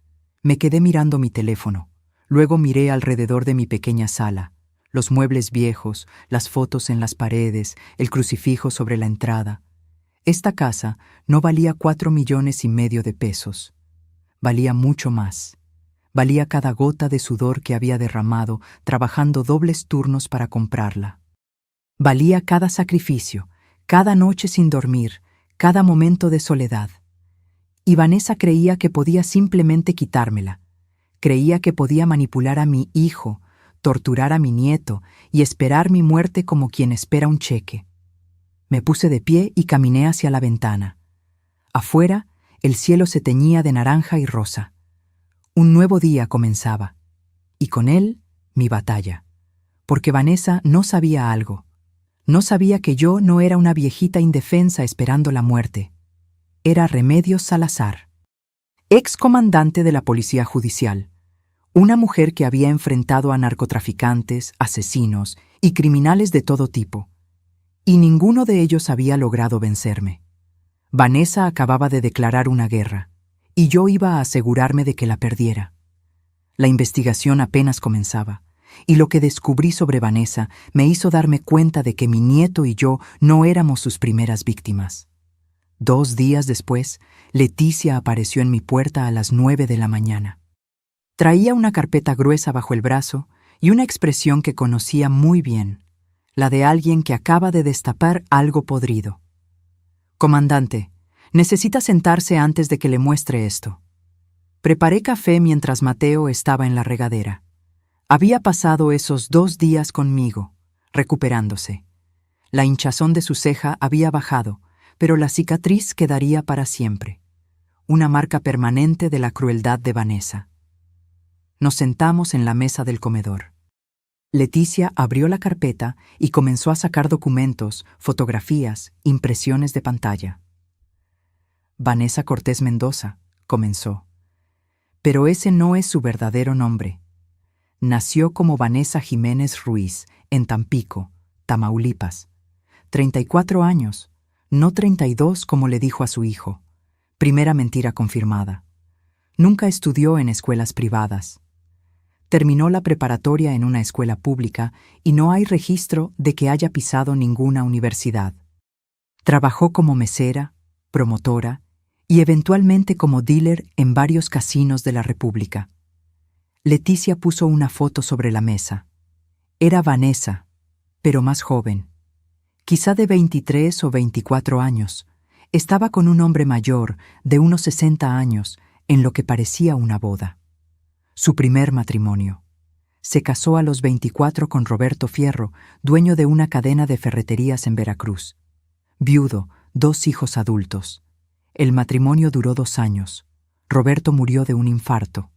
Me quedé mirando mi teléfono. Luego miré alrededor de mi pequeña sala. Los muebles viejos, las fotos en las paredes, el crucifijo sobre la entrada. Esta casa no valía 4,5 millones de pesos. Valía mucho más. Valía cada gota de sudor que había derramado trabajando dobles turnos para comprarla. Valía cada sacrificio, cada noche sin dormir, cada momento de soledad. Y Vanessa creía que podía simplemente quitármela. Creía que podía manipular a mi hijo, torturar a mi nieto y esperar mi muerte como quien espera un cheque. Me puse de pie y caminé hacia la ventana. Afuera, el cielo se teñía de naranja y rosa. Un nuevo día comenzaba, y con él, mi batalla. Porque Vanessa no sabía algo. No sabía que yo no era una viejita indefensa esperando la muerte. Era Remedios Salazar, excomandante de la Policía Judicial. Una mujer que había enfrentado a narcotraficantes, asesinos y criminales de todo tipo. Y ninguno de ellos había logrado vencerme. Vanessa acababa de declarar una guerra, y yo iba a asegurarme de que la perdiera. La investigación apenas comenzaba, y lo que descubrí sobre Vanessa me hizo darme cuenta de que mi nieto y yo no éramos sus primeras víctimas. 2 días después, Leticia apareció en mi puerta a las 9 de la mañana. Traía una carpeta gruesa bajo el brazo y una expresión que conocía muy bien, la de alguien que acaba de destapar algo podrido. «Comandante, necesita sentarse antes de que le muestre esto». Preparé café mientras Mateo estaba en la regadera. Había pasado esos 2 días conmigo, recuperándose. La hinchazón de su ceja había bajado, pero la cicatriz quedaría para siempre. Una marca permanente de la crueldad de Vanessa. Nos sentamos en la mesa del comedor. Leticia abrió la carpeta y comenzó a sacar documentos, fotografías, impresiones de pantalla. Vanessa Cortés Mendoza, comenzó. Pero ese no es su verdadero nombre. Nació como Vanessa Jiménez Ruiz, en Tampico, Tamaulipas. 34 años, no 32 como le dijo a su hijo. Primera mentira confirmada. Nunca estudió en escuelas privadas. Terminó la preparatoria en una escuela pública y no hay registro de que haya pisado ninguna universidad. Trabajó como mesera, promotora y eventualmente como dealer en varios casinos de la República. Leticia puso una foto sobre la mesa. Era Vanessa, pero más joven. Quizá de 23 o 24 años. Estaba con un hombre mayor, de unos 60 años, en lo que parecía una boda. Su primer matrimonio. Se casó a los 24 con Roberto Fierro, dueño de una cadena de ferreterías en Veracruz. Viudo, 2 hijos adultos. El matrimonio duró 2 años. Roberto murió de un infarto.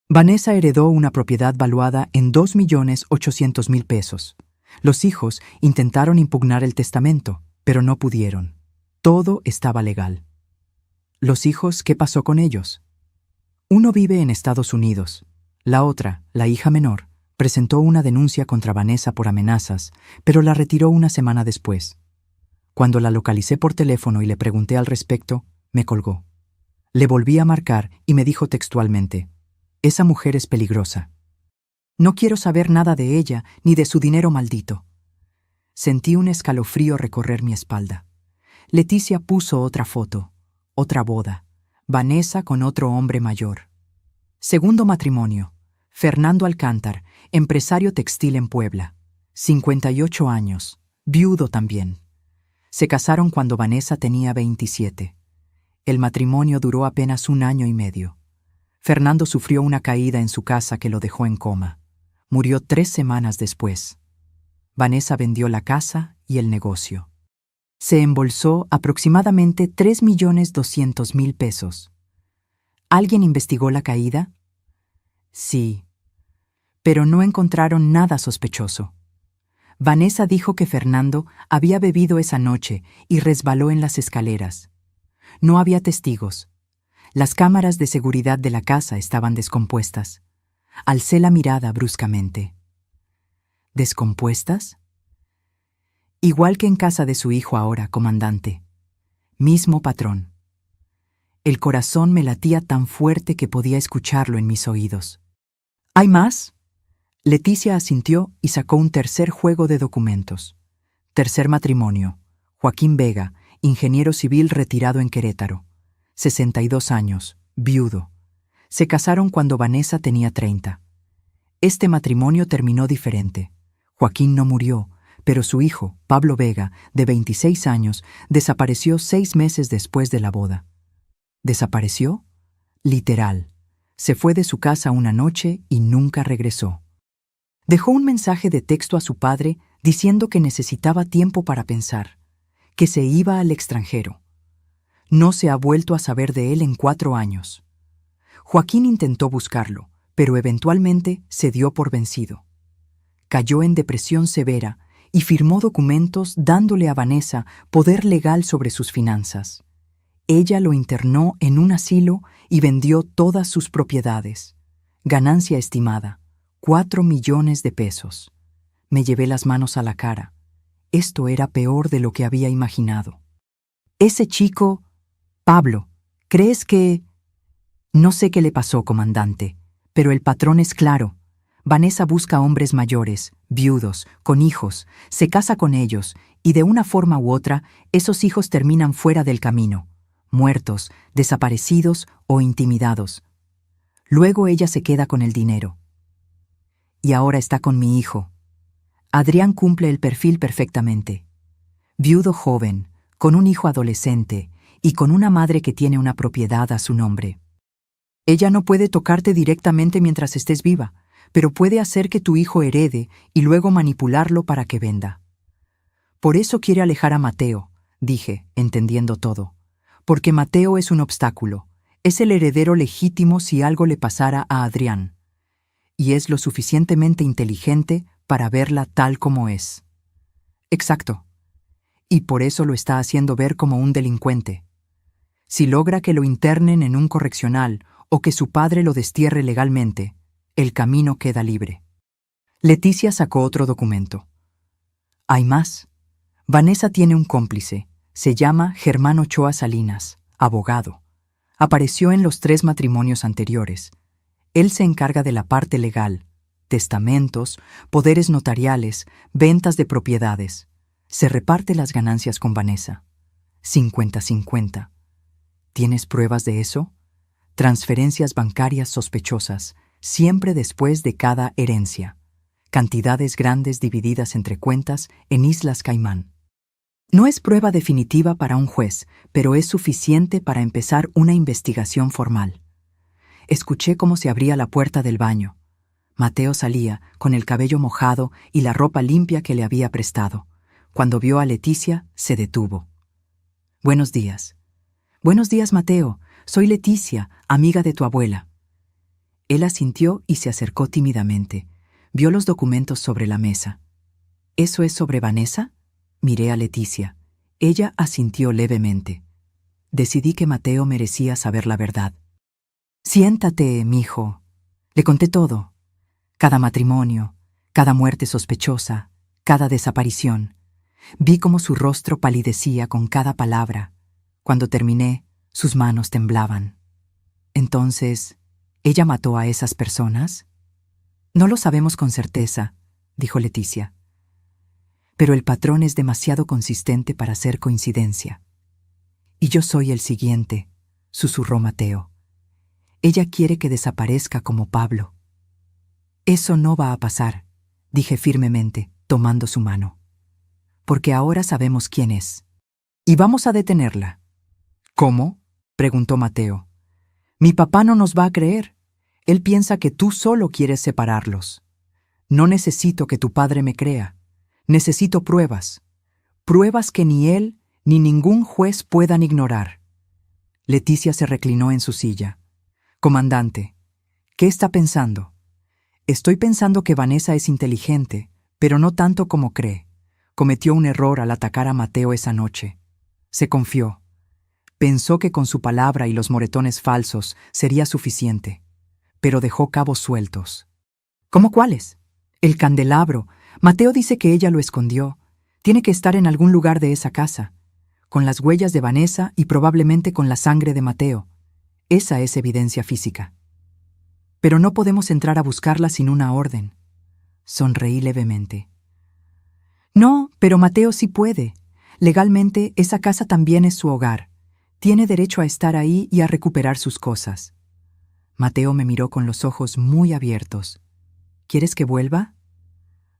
Vanessa heredó una propiedad valuada en 2.800.000 pesos. Los hijos intentaron impugnar el testamento, pero no pudieron. Todo estaba legal. ¿Los hijos qué pasó con ellos? Uno vive en Estados Unidos. La otra, la hija menor, presentó una denuncia contra Vanessa por amenazas, pero la retiró una semana después. Cuando la localicé por teléfono y le pregunté al respecto, me colgó. Le volví a marcar y me dijo textualmente: «Esa mujer es peligrosa. No quiero saber nada de ella ni de su dinero maldito». Sentí un escalofrío recorrer mi espalda. Leticia puso otra foto, otra boda. Vanessa con otro hombre mayor. Segundo matrimonio. Fernando Alcántar, empresario textil en Puebla. 58 años. Viudo también. Se casaron cuando Vanessa tenía 27. El matrimonio duró apenas 1 año y medio. Fernando sufrió una caída en su casa que lo dejó en coma. Murió 3 semanas después. Vanessa vendió la casa y el negocio. Se embolsó aproximadamente 3.200.000 pesos. ¿Alguien investigó la caída? Sí, pero no encontraron nada sospechoso. Vanessa dijo que Fernando había bebido esa noche y resbaló en las escaleras. No había testigos. Las cámaras de seguridad de la casa estaban descompuestas. Alcé la mirada bruscamente. ¿Descompuestas? Igual que en casa de su hijo ahora, comandante. Mismo patrón. El corazón me latía tan fuerte que podía escucharlo en mis oídos. ¿Hay más? Leticia asintió y sacó un tercer juego de documentos. Tercer matrimonio. Joaquín Vega, ingeniero civil retirado en Querétaro. 62 años, viudo. Se casaron cuando Vanessa tenía 30. Este matrimonio terminó diferente. Joaquín no murió, pero su hijo, Pablo Vega, de 26 años, desapareció 6 meses después de la boda. ¿Desapareció? Literal. Se fue de su casa una noche y nunca regresó. Dejó un mensaje de texto a su padre diciendo que necesitaba tiempo para pensar, que se iba al extranjero. No se ha vuelto a saber de él en 4 años. Joaquín intentó buscarlo, pero eventualmente se dio por vencido. Cayó en depresión severa y firmó documentos dándole a Vanessa poder legal sobre sus finanzas. Ella lo internó en un asilo y vendió todas sus propiedades. Ganancia estimada, 4 millones de pesos. Me llevé las manos a la cara. Esto era peor de lo que había imaginado. Ese chico, Pablo, ¿crees que...? No sé qué le pasó, comandante, pero el patrón es claro. Vanessa busca hombres mayores, viudos, con hijos, se casa con ellos, y de una forma u otra, esos hijos terminan fuera del camino, muertos, desaparecidos o intimidados. Luego ella se queda con el dinero. Y ahora está con mi hijo. Adrián cumple el perfil perfectamente. Viudo joven, con un hijo adolescente y con una madre que tiene una propiedad a su nombre. Ella no puede tocarte directamente mientras estés viva, pero puede hacer que tu hijo herede y luego manipularlo para que venda. Por eso quiere alejar a Mateo, dije, entendiendo todo. Porque Mateo es un obstáculo. Es el heredero legítimo si algo le pasara a Adrián. Y es lo suficientemente inteligente para verla tal como es. Exacto. Y por eso lo está haciendo ver como un delincuente. Si logra que lo internen en un correccional o que su padre lo destierre legalmente, el camino queda libre. Leticia sacó otro documento. Hay más. Vanessa tiene un cómplice. Se llama Germán Ochoa Salinas, abogado. Apareció en los 3 matrimonios anteriores. Él se encarga de la parte legal, testamentos, poderes notariales, ventas de propiedades. Se reparte las ganancias con Vanessa. 50-50. ¿Tienes pruebas de eso? Transferencias bancarias sospechosas, siempre después de cada herencia. Cantidades grandes divididas entre cuentas en Islas Caimán. No es prueba definitiva para un juez, pero es suficiente para empezar una investigación formal. Escuché cómo se abría la puerta del baño. Mateo salía, con el cabello mojado y la ropa limpia que le había prestado. Cuando vio a Leticia, se detuvo. «Buenos días». «Buenos días, Mateo. Soy Leticia, amiga de tu abuela». Él asintió y se acercó tímidamente. Vio los documentos sobre la mesa. «¿Eso es sobre Vanessa?» Miré a Leticia. Ella asintió levemente. Decidí que Mateo merecía saber la verdad. «Siéntate, mijo». Le conté todo. Cada matrimonio, cada muerte sospechosa, cada desaparición. Vi cómo su rostro palidecía con cada palabra. Cuando terminé, sus manos temblaban. «Entonces, ¿ella mató a esas personas?» «No lo sabemos con certeza», dijo Leticia. «Pero el patrón es demasiado consistente para ser coincidencia». «Y yo soy el siguiente», susurró Mateo. «Ella quiere que desaparezca como Pablo». «Eso no va a pasar», dije firmemente, tomando su mano. «Porque ahora sabemos quién es. Y vamos a detenerla». «¿Cómo?», preguntó Mateo. «Mi papá no nos va a creer. Él piensa que tú solo quieres separarlos. No necesito que tu padre me crea. Necesito pruebas. Pruebas que ni él ni ningún juez puedan ignorar». Leticia se reclinó en su silla. «Comandante, ¿qué está pensando?» «Estoy pensando que Vanessa es inteligente, pero no tanto como cree. Cometió un error al atacar a Mateo esa noche. Se confió. Pensó que con su palabra y los moretones falsos sería suficiente, pero dejó cabos sueltos». «¿Cómo cuáles?» «El candelabro. Mateo dice que ella lo escondió. Tiene que estar en algún lugar de esa casa, con las huellas de Vanessa y probablemente con la sangre de Mateo. Esa es evidencia física. Pero no podemos entrar a buscarla sin una orden». Sonreí levemente. «No, pero Mateo sí puede. Legalmente, esa casa también es su hogar. Tiene derecho a estar ahí y a recuperar sus cosas». Mateo me miró con los ojos muy abiertos. «¿Quieres que vuelva?»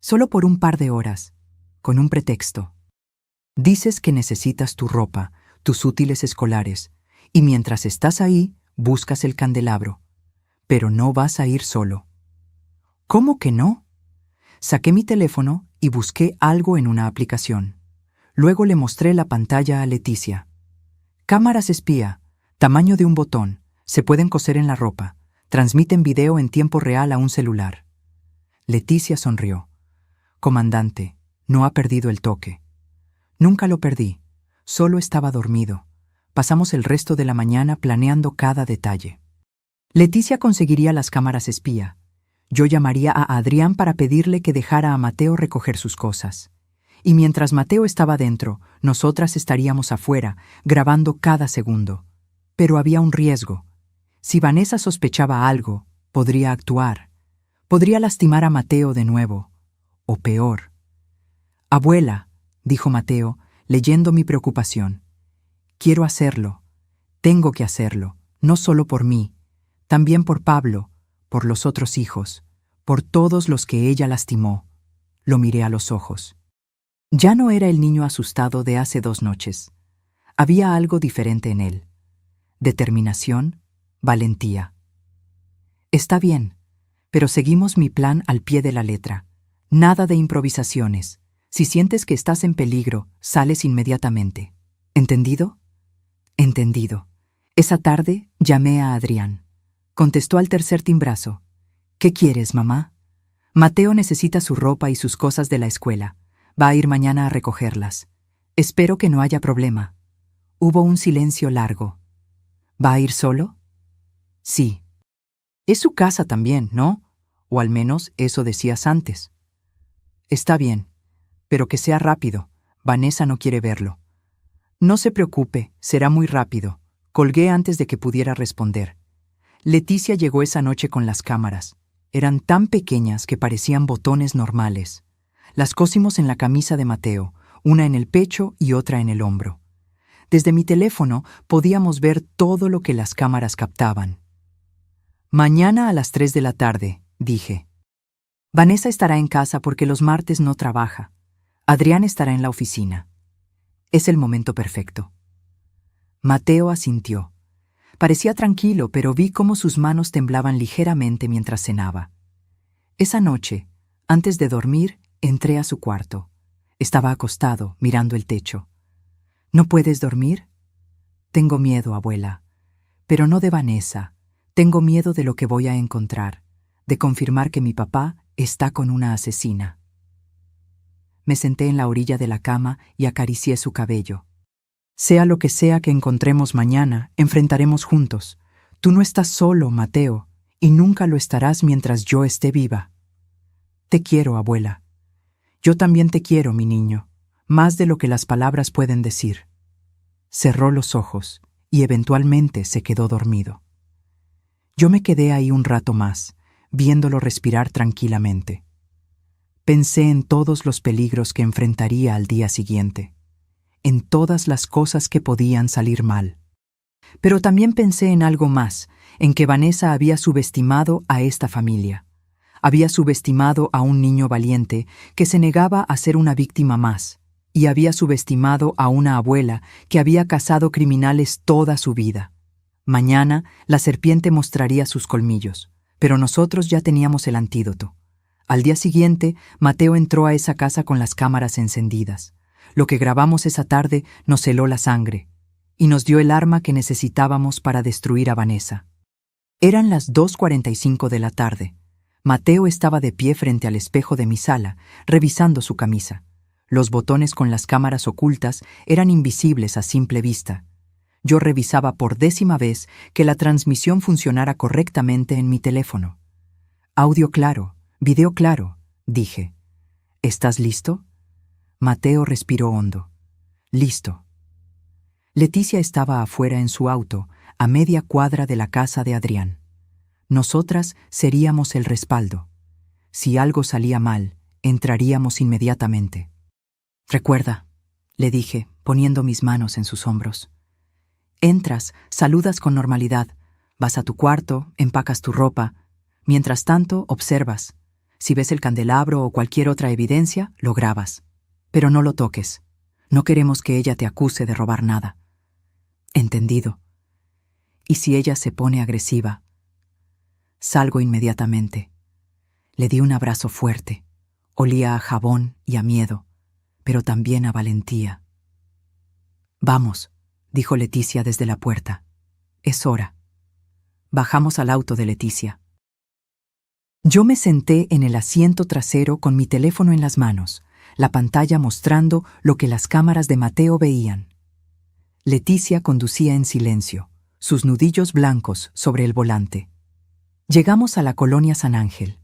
«Solo por un par de horas, con un pretexto. Dices que necesitas tu ropa, tus útiles escolares, y mientras estás ahí, buscas el candelabro. Pero no vas a ir solo». «¿Cómo que no?» Saqué mi teléfono y busqué algo en una aplicación. Luego le mostré la pantalla a Leticia. «Cámaras espía, tamaño de un botón, se pueden coser en la ropa, transmiten video en tiempo real a un celular». Leticia sonrió. «Comandante, no ha perdido el toque». «Nunca lo perdí, solo estaba dormido. Pasamos el resto de la mañana planeando cada detalle». Leticia conseguiría las cámaras espía. Yo llamaría a Adrián para pedirle que dejara a Mateo recoger sus cosas. Y mientras Mateo estaba dentro, nosotras estaríamos afuera, grabando cada segundo. Pero había un riesgo. Si Vanessa sospechaba algo, podría actuar. Podría lastimar a Mateo de nuevo, o peor. Abuela, dijo Mateo, leyendo mi preocupación. Quiero hacerlo. Tengo que hacerlo, no solo por mí, también por Pablo, por los otros hijos, por todos los que ella lastimó. Lo miré a los ojos. Ya no era el niño asustado de hace 2 noches. Había algo diferente en él. Determinación, valentía. Está bien, pero seguimos mi plan al pie de la letra. Nada de improvisaciones. Si sientes que estás en peligro, sales inmediatamente. ¿Entendido? Entendido. Esa tarde llamé a Adrián. Contestó al tercer timbrazo. ¿Qué quieres, mamá? Mateo necesita su ropa y sus cosas de la escuela. Va a ir mañana a recogerlas. Espero que no haya problema. Hubo un silencio largo. ¿Va a ir solo? Sí. Es su casa también, ¿no? O al menos eso decías antes. Está bien, pero que sea rápido. Vanessa no quiere verlo. No se preocupe, será muy rápido. Colgué antes de que pudiera responder. Leticia llegó esa noche con las cámaras. Eran tan pequeñas que parecían botones normales. Las cosimos en la camisa de Mateo, una en el pecho y otra en el hombro. Desde mi teléfono podíamos ver todo lo que las cámaras captaban. Mañana a las 3 de la tarde, dije. Vanessa estará en casa porque los martes no trabaja. Adrián estará en la oficina. Es el momento perfecto. Mateo asintió. Parecía tranquilo, pero vi cómo sus manos temblaban ligeramente mientras cenaba. Esa noche, antes de dormir, entré a su cuarto. Estaba acostado, mirando el techo. ¿No puedes dormir? Tengo miedo, abuela. Pero no de Vanessa. Tengo miedo de lo que voy a encontrar, de confirmar que mi papá está con una asesina. Me senté en la orilla de la cama y acaricié su cabello. Sea lo que sea que encontremos mañana, enfrentaremos juntos. Tú no estás solo, Mateo, y nunca lo estarás mientras yo esté viva. Te quiero, abuela. Yo también te quiero, mi niño, más de lo que las palabras pueden decir. Cerró los ojos y eventualmente se quedó dormido. Yo me quedé ahí un rato más, viéndolo respirar tranquilamente. Pensé en todos los peligros que enfrentaría al día siguiente, en todas las cosas que podían salir mal. Pero también pensé en algo más, en que Vanessa había subestimado a esta familia. Había subestimado a un niño valiente que se negaba a ser una víctima más, y había subestimado a una abuela que había cazado criminales toda su vida. Mañana la serpiente mostraría sus colmillos, pero nosotros ya teníamos el antídoto. Al día siguiente, Mateo entró a esa casa con las cámaras encendidas. Lo que grabamos esa tarde nos heló la sangre y nos dio el arma que necesitábamos para destruir a Vanessa. Eran las 2:45 de la tarde. Mateo estaba de pie frente al espejo de mi sala, revisando su camisa. Los botones con las cámaras ocultas eran invisibles a simple vista. Yo revisaba por 10ª vez que la transmisión funcionara correctamente en mi teléfono. Audio claro, video claro, dije. ¿Estás listo? Mateo respiró hondo. Listo. Leticia estaba afuera en su auto, a media cuadra de la casa de Adrián. Nosotras seríamos el respaldo. Si algo salía mal, entraríamos inmediatamente. Recuerda, le dije, poniendo mis manos en sus hombros. Entras, saludas con normalidad, vas a tu cuarto, empacas tu ropa. Mientras tanto, observas. Si ves el candelabro o cualquier otra evidencia, lo grabas. Pero no lo toques. No queremos que ella te acuse de robar nada. Entendido. ¿Y si ella se pone agresiva? Salgo inmediatamente. Le di un abrazo fuerte. Olía a jabón y a miedo, pero también a valentía. Vamos, dijo Leticia desde la puerta. Es hora. Bajamos al auto de Leticia. Yo me senté en el asiento trasero con mi teléfono en las manos, la pantalla mostrando lo que las cámaras de Mateo veían. Leticia conducía en silencio, sus nudillos blancos sobre el volante. Llegamos a la colonia San Ángel.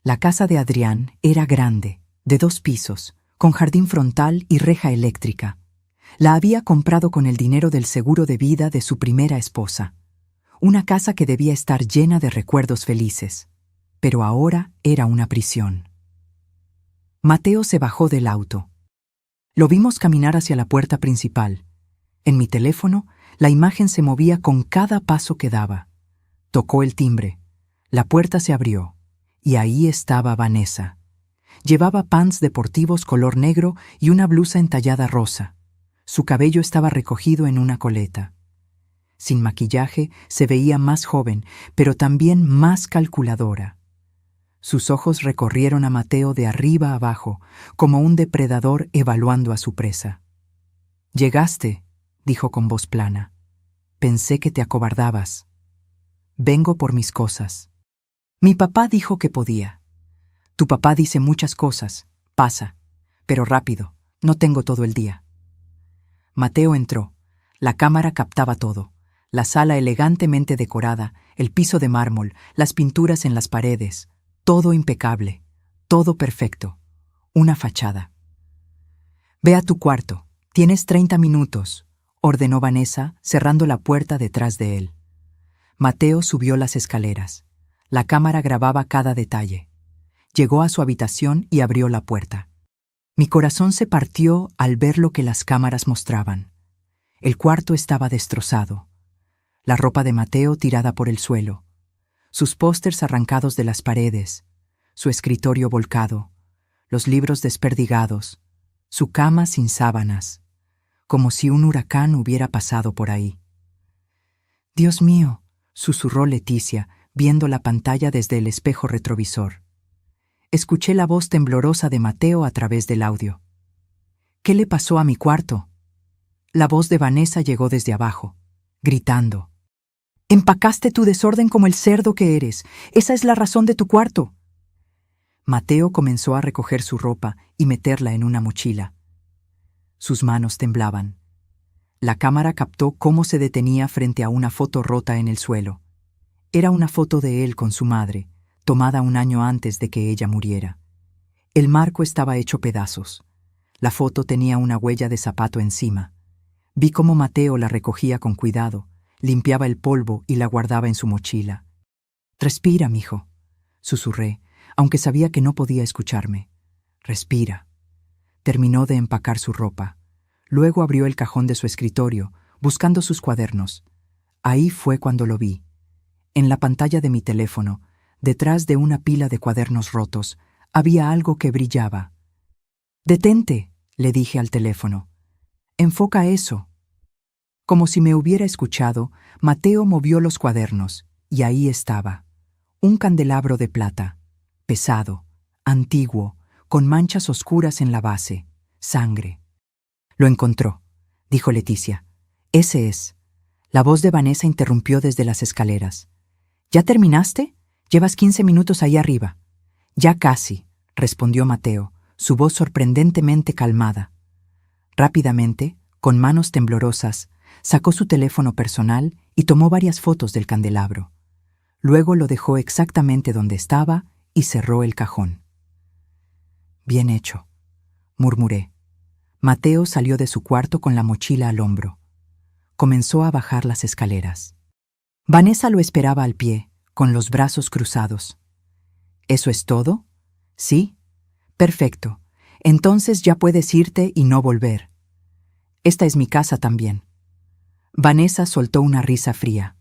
La casa de Adrián era grande, de 2 pisos, con jardín frontal y reja eléctrica. La había comprado con el dinero del seguro de vida de su primera esposa. Una casa que debía estar llena de recuerdos felices. pero ahora era una prisión. Mateo se bajó del auto. Lo vimos caminar hacia la puerta principal. En mi teléfono, la imagen se movía con cada paso que daba. Tocó el timbre. La puerta se abrió, y ahí estaba Vanessa. Llevaba pants deportivos color negro y una blusa entallada rosa. Su cabello estaba recogido en una coleta. Sin maquillaje, se veía más joven, pero también más calculadora. Sus ojos recorrieron a Mateo de arriba a abajo, como un depredador evaluando a su presa. «Llegaste», dijo con voz plana. «Pensé que te acobardabas. Vengo por mis cosas». Mi papá dijo que podía. Tu papá dice muchas cosas. Pasa, pero rápido, no tengo todo el día. Mateo entró. La cámara captaba todo. La sala elegantemente decorada, el piso de mármol, las pinturas en las paredes. Todo impecable, todo perfecto. Una fachada. «Ve a tu cuarto. Tienes 30 minutos», ordenó Vanessa, cerrando la puerta detrás de él. Mateo subió las escaleras. La cámara grababa cada detalle. Llegó a su habitación y abrió la puerta. Mi corazón se partió al ver lo que las cámaras mostraban. El cuarto estaba destrozado. La ropa de Mateo tirada por el suelo. Sus pósters arrancados de las paredes. Su escritorio volcado. Los libros desperdigados. Su cama sin sábanas. Como si un huracán hubiera pasado por ahí. «Dios mío», susurró Leticia, viendo la pantalla desde el espejo retrovisor. Escuché la voz temblorosa de Mateo a través del audio. «¿Qué le pasó a mi cuarto?» La voz de Vanessa llegó desde abajo, gritando. «Empacaste tu desorden como el cerdo que eres. Esa es la razón de tu cuarto». Mateo comenzó a recoger su ropa y meterla en una mochila. Sus manos temblaban. La cámara captó cómo se detenía frente a una foto rota en el suelo. Era una foto de él con su madre, tomada un año antes de que ella muriera. El marco estaba hecho pedazos. La foto tenía una huella de zapato encima. Vi cómo Mateo la recogía con cuidado, limpiaba el polvo y la guardaba en su mochila. «Respira, mijo», susurré, aunque sabía que no podía escucharme. «Respira». Terminó de empacar su ropa. Luego abrió el cajón de su escritorio, buscando sus cuadernos. Ahí fue cuando lo vi. En la pantalla de mi teléfono, detrás de una pila de cuadernos rotos, había algo que brillaba. «Detente», le dije al teléfono. «Enfoca eso». Como si me hubiera escuchado, Mateo movió los cuadernos, y ahí estaba. Un candelabro de plata, pesado, antiguo, con manchas oscuras en la base, sangre. «Lo encontró», dijo Leticia. «Ese es». La voz de Vanessa interrumpió desde las escaleras. «¿Ya terminaste? Llevas 15 minutos ahí arriba». «Ya casi», respondió Mateo, su voz sorprendentemente calmada. Rápidamente, con manos temblorosas, sacó su teléfono personal y tomó varias fotos del candelabro. Luego lo dejó exactamente donde estaba y cerró el cajón. «Bien hecho», murmuré. Mateo salió de su cuarto con la mochila al hombro. Comenzó a bajar las escaleras. Vanessa lo esperaba al pie, con los brazos cruzados. «¿Eso es todo?» «Sí». «Perfecto. Entonces ya puedes irte y no volver. Esta es mi casa también». Vanessa soltó una risa fría.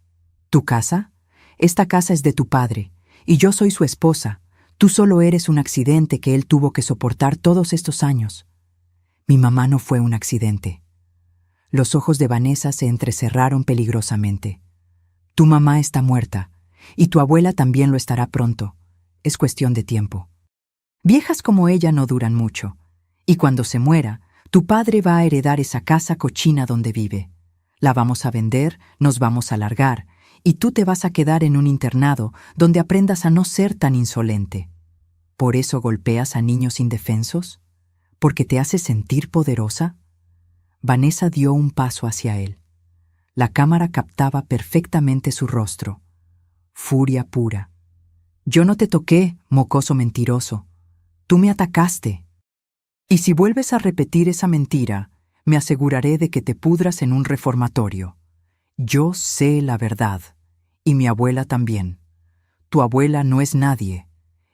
«¿Tu casa? Esta casa es de tu padre, y yo soy su esposa. Tú solo eres un accidente que él tuvo que soportar todos estos años». «Mi mamá no fue un accidente». Los ojos de Vanessa se entrecerraron peligrosamente. «Tu mamá está muerta, y tu abuela también lo estará pronto. Es cuestión de tiempo. Viejas como ella no duran mucho, y cuando se muera, tu padre va a heredar esa casa cochina donde vive. La vamos a vender, nos vamos a largar, y tú te vas a quedar en un internado donde aprendas a no ser tan insolente. ¿Por eso golpeas a niños indefensos? ¿Porque te hace sentir poderosa?» Vanessa dio un paso hacia él. La cámara captaba perfectamente su rostro. Furia pura. «Yo no te toqué, mocoso mentiroso. Tú me atacaste. Y si vuelves a repetir esa mentira, me aseguraré de que te pudras en un reformatorio. Yo sé la verdad, y mi abuela también. Tu abuela no es nadie,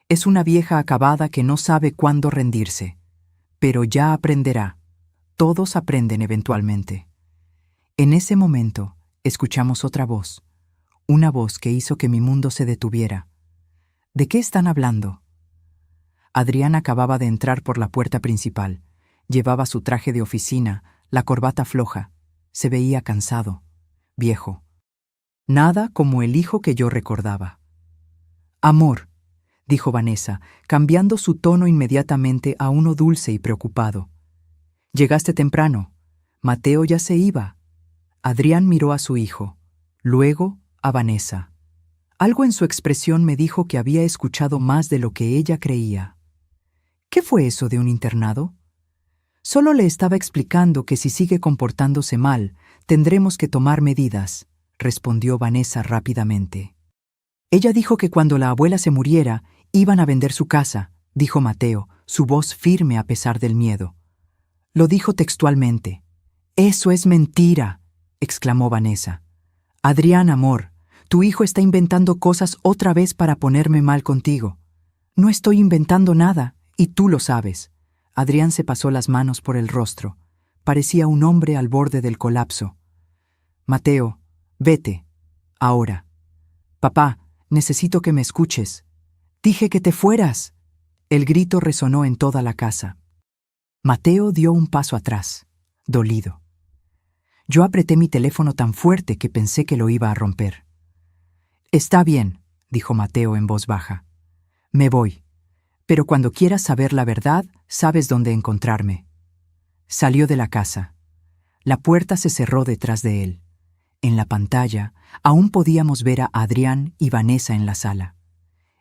Es una vieja acabada que no sabe cuándo rendirse. Pero ya aprenderá. Todos aprenden eventualmente. En ese momento, escuchamos otra voz. Una voz que hizo que mi mundo se detuviera. ¿De qué están hablando? Adrián acababa de entrar por la puerta principal. Llevaba su traje de oficina, la corbata floja. Se veía cansado, viejo. Nada como el hijo que yo recordaba. Amor, dijo Vanessa, cambiando su tono inmediatamente a uno dulce y preocupado. Llegaste temprano. Mateo ya se iba. Adrián miró a su hijo, luego a Vanessa. Algo en su expresión me dijo que había escuchado más de lo que ella creía. ¿Qué fue eso de un internado? Solo le estaba explicando que si sigue comportándose mal, tendremos que tomar medidas, respondió Vanessa rápidamente. Ella dijo que cuando la abuela se muriera, iban a vender su casa, dijo Mateo, su voz firme a pesar del miedo. Lo dijo textualmente. «Eso es mentira», exclamó Vanessa. «Adrián, amor, tu hijo está inventando cosas otra vez para ponerme mal contigo. No estoy inventando nada, y tú lo sabes». Adrián se pasó las manos por el rostro. Parecía un hombre al borde del colapso. «Mateo, vete. Ahora. Papá, necesito que me escuches. Dije que te fueras». El grito resonó en toda la casa. Mateo dio un paso atrás, dolido. Yo apreté mi teléfono tan fuerte que pensé que lo iba a romper. «Está bien», dijo Mateo en voz baja. «Me voy. Pero cuando quieras saber la verdad, sabes dónde encontrarme». Salió de la casa. La puerta se cerró detrás de él. En la pantalla, aún podíamos ver a Adrián y Vanessa en la sala.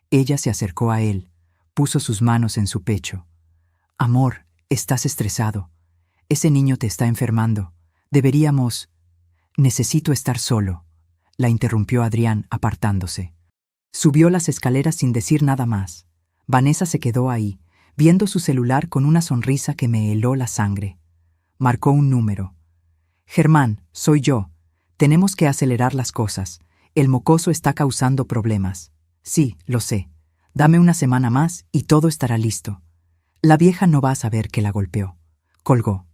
Ella se acercó a él, puso sus manos en su pecho. «Amor, estás estresado. Ese niño te está enfermando. Deberíamos...» «Necesito estar solo», la interrumpió Adrián, apartándose. Subió las escaleras sin decir nada más. Vanessa se quedó ahí, viendo su celular con una sonrisa que me heló la sangre. Marcó un número. «Germán, soy yo. Tenemos que acelerar las cosas. El mocoso está causando problemas». «Sí, lo sé. Dame una semana más y todo estará listo». «La vieja no va a saber que la golpeó». Colgó.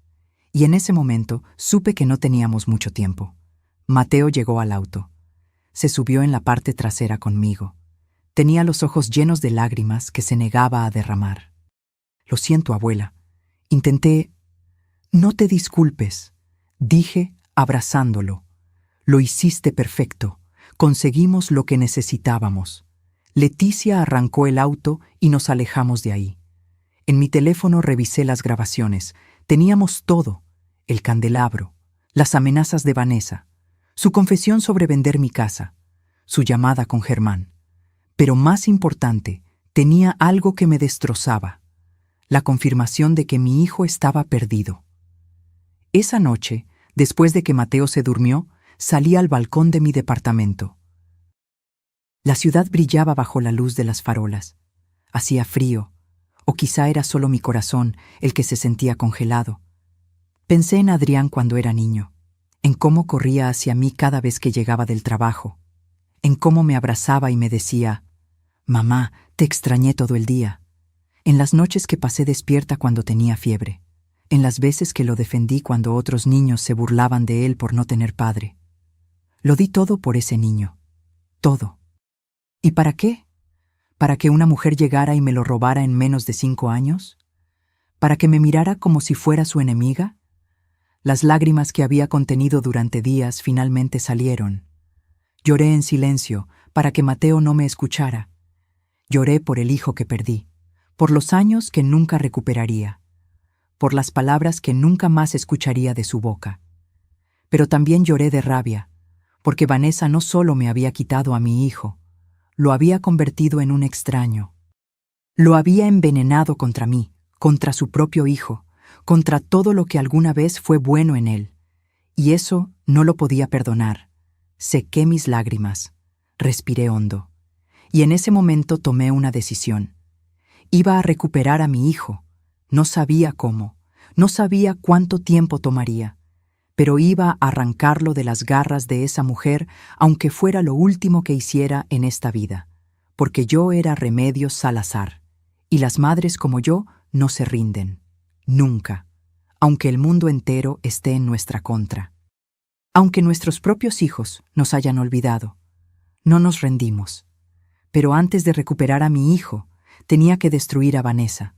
Y en ese momento supe que no teníamos mucho tiempo. Mateo llegó al auto. Se subió en la parte trasera conmigo. Tenía los ojos llenos de lágrimas que se negaba a derramar. «Lo siento, abuela. Intenté...» «No te disculpes», dije, abrazándolo. «Lo hiciste perfecto. Conseguimos lo que necesitábamos». Leticia arrancó el auto y nos alejamos de ahí. En mi teléfono revisé las grabaciones. Teníamos todo: el candelabro, las amenazas de Vanessa, su confesión sobre vender mi casa, su llamada con Germán. Pero más importante, tenía algo que me destrozaba: la confirmación de que mi hijo estaba perdido. Esa noche, después de que Mateo se durmió, salí al balcón de mi departamento. La ciudad brillaba bajo la luz de las farolas. Hacía frío, o quizá era solo mi corazón el que se sentía congelado. Pensé en Adrián cuando era niño, en cómo corría hacia mí cada vez que llegaba del trabajo, en cómo me abrazaba y me decía: «Mamá, te extrañé todo el día», en las noches que pasé despierta cuando tenía fiebre, en las veces que lo defendí cuando otros niños se burlaban de él por no tener padre. Lo di todo por ese niño, todo. ¿Y para qué? ¿Para que una mujer llegara y me lo robara en menos de 5 años? ¿Para que me mirara como si fuera su enemiga? Las lágrimas que había contenido durante días finalmente salieron. Lloré en silencio para que Mateo no me escuchara. Lloré por el hijo que perdí, por los años que nunca recuperaría, por las palabras que nunca más escucharía de su boca. Pero también lloré de rabia, porque Vanessa no solo me había quitado a mi hijo, lo había convertido en un extraño. Lo había envenenado contra mí, contra su propio hijo, contra todo lo que alguna vez fue bueno en él. Y eso no lo podía perdonar. Sequé mis lágrimas, respiré hondo. Y en ese momento tomé una decisión. Iba a recuperar a mi hijo. No sabía cómo, no sabía cuánto tiempo tomaría, pero iba a arrancarlo de las garras de esa mujer, aunque fuera lo último que hiciera en esta vida, porque yo era Remedios Salazar, y las madres como yo no se rinden, nunca, aunque el mundo entero esté en nuestra contra. Aunque nuestros propios hijos nos hayan olvidado, no nos rendimos. Pero antes de recuperar a mi hijo, tenía que destruir a Vanessa.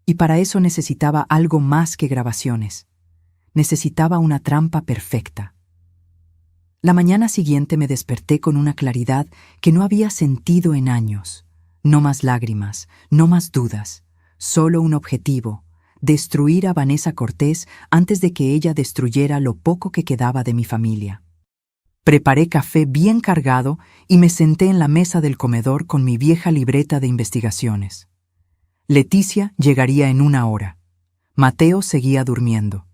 Y para eso necesitaba algo más que grabaciones. Necesitaba una trampa perfecta. La mañana siguiente me desperté con una claridad que no había sentido en años. No más lágrimas, no más dudas, solo un objetivo: destruir a Vanessa Cortés antes de que ella destruyera lo poco que quedaba de mi familia. Preparé café bien cargado y me senté en la mesa del comedor con mi vieja libreta de investigaciones. Leticia llegaría en 1 hora. Mateo seguía durmiendo.